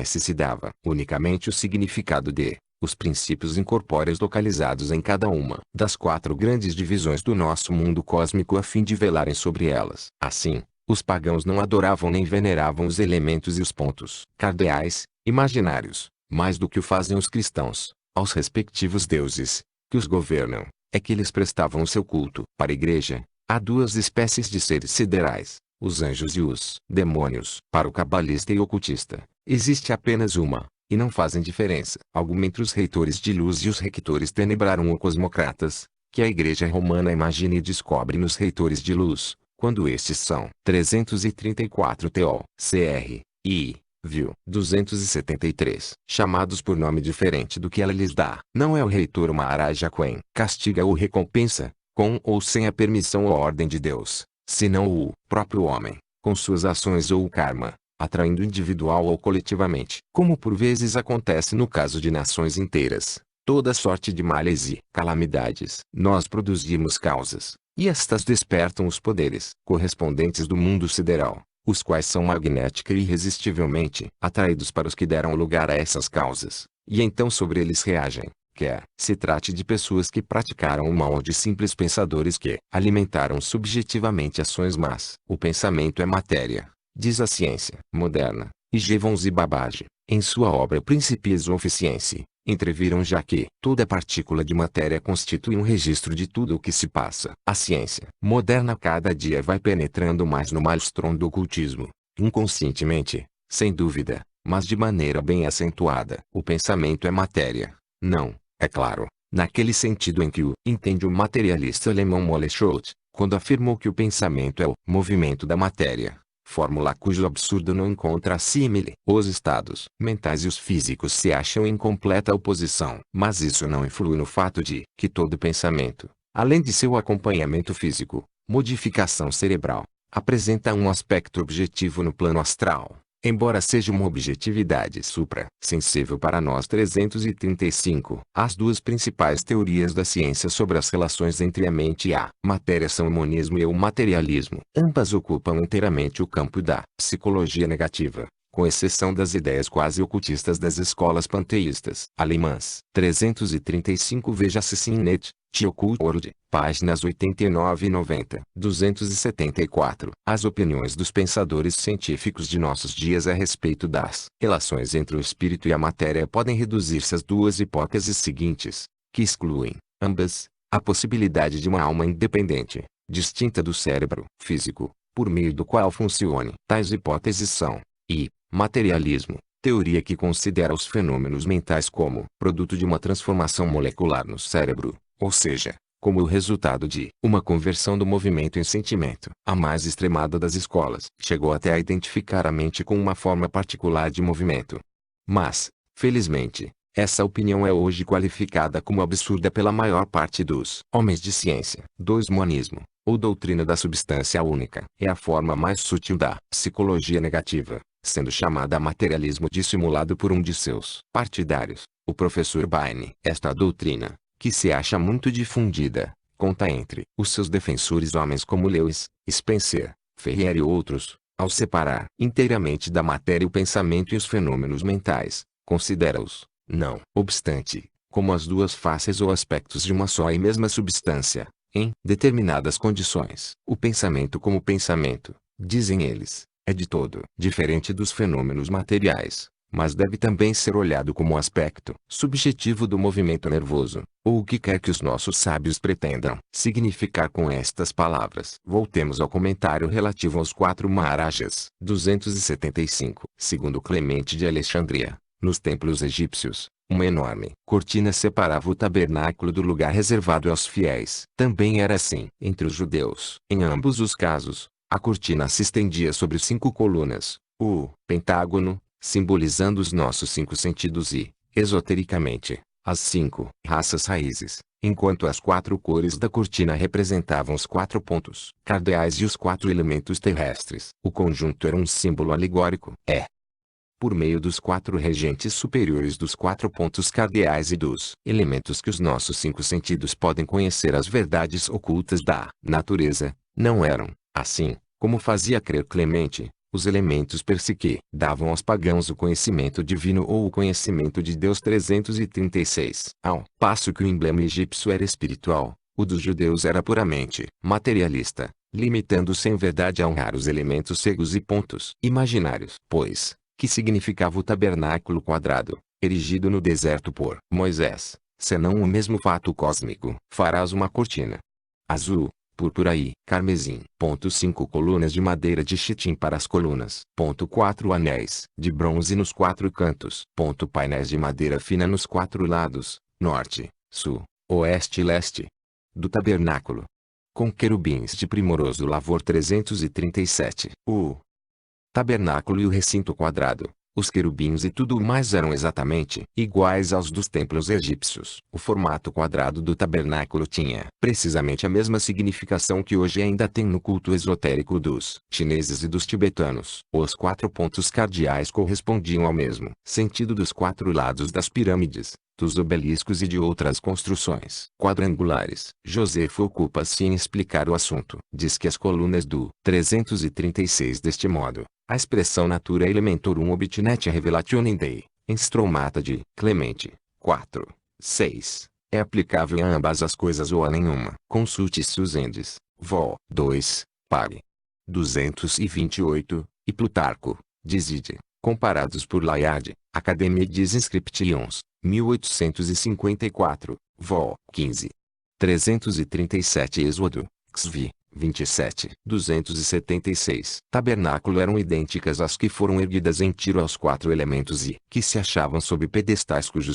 se dava unicamente o significado de os princípios incorpóreos localizados em cada uma das quatro grandes divisões do nosso mundo cósmico a fim de velarem sobre elas. Assim, os pagãos não adoravam nem veneravam os elementos e os pontos cardeais, imaginários, mais do que o fazem os cristãos, aos respectivos deuses, que os governam, é que eles prestavam o seu culto. Para a Igreja, há duas espécies de seres siderais, os anjos e os demônios. Para o cabalista e ocultista, existe apenas uma, e não fazem diferença alguma entre os reitores de luz e os rectores tenebrarum ou cosmocratas, que a Igreja Romana imagina e descobre nos reitores de luz, quando estes são 334 TO, CR, I, viu, 273, chamados por nome diferente do que ela lhes dá. Não é o reitor uma Maharaja quem castiga ou recompensa, com ou sem a permissão ou ordem de Deus, senão o próprio homem, com suas ações ou o karma, atraindo individual ou coletivamente. Como por vezes acontece no caso de nações inteiras, toda sorte de males e calamidades. Nós produzimos causas, e estas despertam os poderes correspondentes do mundo sideral, os quais são magnética e irresistivelmente atraídos para os que deram lugar a essas causas, e então sobre eles reagem. Quer se trate de pessoas que praticaram o mal ou de simples pensadores que alimentaram subjetivamente ações más. O pensamento é matéria, diz a ciência moderna, e Jevons e Babbage, em sua obra Principies of Science, entreviram já que toda partícula de matéria constitui um registro de tudo o que se passa. A ciência moderna cada dia vai penetrando mais no maelstrom do ocultismo, inconscientemente, sem dúvida, mas de maneira bem acentuada. O pensamento é matéria. Não, é claro, naquele sentido em que o entende o materialista alemão Moleschott, quando afirmou que o pensamento é o movimento da matéria, fórmula cujo absurdo não encontra símile. Os estados mentais e os físicos se acham em completa oposição. Mas isso não influi no fato de que todo pensamento, além de seu acompanhamento físico, modificação cerebral, apresenta um aspecto objetivo no plano astral, embora seja uma objetividade supra-sensível para nós. 335. As duas principais teorias da ciência sobre as relações entre a mente e a matéria são o monismo e o materialismo. Ambas ocupam inteiramente o campo da psicologia negativa, com exceção das ideias quase ocultistas das escolas panteístas alemãs. 335. Veja-se Sinnet, The Occult World, páginas 89 e 90. 274. As opiniões dos pensadores científicos de nossos dias a respeito das relações entre o espírito e a matéria podem reduzir-se às duas hipóteses seguintes, que excluem, ambas, a possibilidade de uma alma independente, distinta do cérebro físico, por meio do qual funcione. Tais hipóteses são: I. Materialismo, teoria que considera os fenômenos mentais como produto de uma transformação molecular no cérebro, ou seja, como o resultado de uma conversão do movimento em sentimento. A mais extremada das escolas chegou até a identificar a mente com uma forma particular de movimento. Mas, felizmente, essa opinião é hoje qualificada como absurda pela maior parte dos homens de ciência. 2. Monismo, ou doutrina da substância única, é a forma mais sutil da psicologia negativa, sendo chamada materialismo dissimulado por um de seus partidários, o professor Bain. Esta doutrina, que se acha muito difundida, conta entre os seus defensores homens como Lewis, Spencer, Ferrier e outros. Ao separar inteiramente da matéria o pensamento e os fenômenos mentais, considera-os, não obstante, como as duas faces ou aspectos de uma só e mesma substância, em determinadas condições. O pensamento como pensamento, dizem eles, é de todo diferente dos fenômenos materiais, mas deve também ser olhado como aspecto subjetivo do movimento nervoso, ou o que quer que os nossos sábios pretendam significar com estas palavras. Voltemos ao comentário relativo aos quatro Maharajas. 275. Segundo Clemente de Alexandria, nos templos egípcios, uma enorme cortina separava o tabernáculo do lugar reservado aos fiéis. Também era assim entre os judeus. Em ambos os casos, a cortina se estendia sobre 5 colunas, o pentágono, simbolizando os nossos 5 sentidos e, Esotericamente, as 5 raças raízes, enquanto as 4 cores da cortina representavam os 4 pontos cardeais e os 4 elementos terrestres. O conjunto era um símbolo alegórico. Por meio dos 4 regentes superiores dos 4 pontos cardeais e dos elementos que os nossos 5 sentidos podem conhecer as verdades ocultas da natureza, não eram, assim, como fazia crer Clemente, os elementos psique davam aos pagãos o conhecimento divino ou o conhecimento de Deus 336. Ao passo que o emblema egípcio era espiritual, o dos judeus era puramente materialista, limitando-se em verdade a honrar os elementos cegos e pontos imaginários. Pois, que significava o tabernáculo quadrado, erigido no deserto por Moisés, senão o mesmo fato cósmico? Farás uma cortina azul, púrpura e carmesim. 5 colunas de madeira de chitim para as colunas. 4 anéis de bronze nos 4 cantos. Painéis de madeira fina nos 4 lados, norte, sul, oeste e leste do tabernáculo, com querubins de primoroso lavor 337. O tabernáculo e o recinto quadrado, os querubins e tudo o mais eram exatamente iguais aos dos templos egípcios. O formato quadrado do tabernáculo tinha precisamente a mesma significação que hoje ainda tem no culto esotérico dos chineses e dos tibetanos. Os 4 pontos cardeais correspondiam ao mesmo sentido dos 4 lados das pirâmides, dos obeliscos e de outras construções quadrangulares. Josefo ocupa-se em explicar o assunto. Diz que as colunas do 336 deste modo, a expressão natura elementorum obtinet revelationem Dei, em stromata de Clemente, 4, 6, é aplicável a ambas as coisas ou a nenhuma. Consulte Susendes, Vol. 2, Pag. 228, e Plutarco, Dizide, comparados por Layard, Academia des Inscriptions, 1854, Vol. 15. 337 Êxodo, XV. 27. 276. Tabernáculo eram idênticas às que foram erguidas em Tiro aos 4 elementos e que se achavam sob pedestais cujos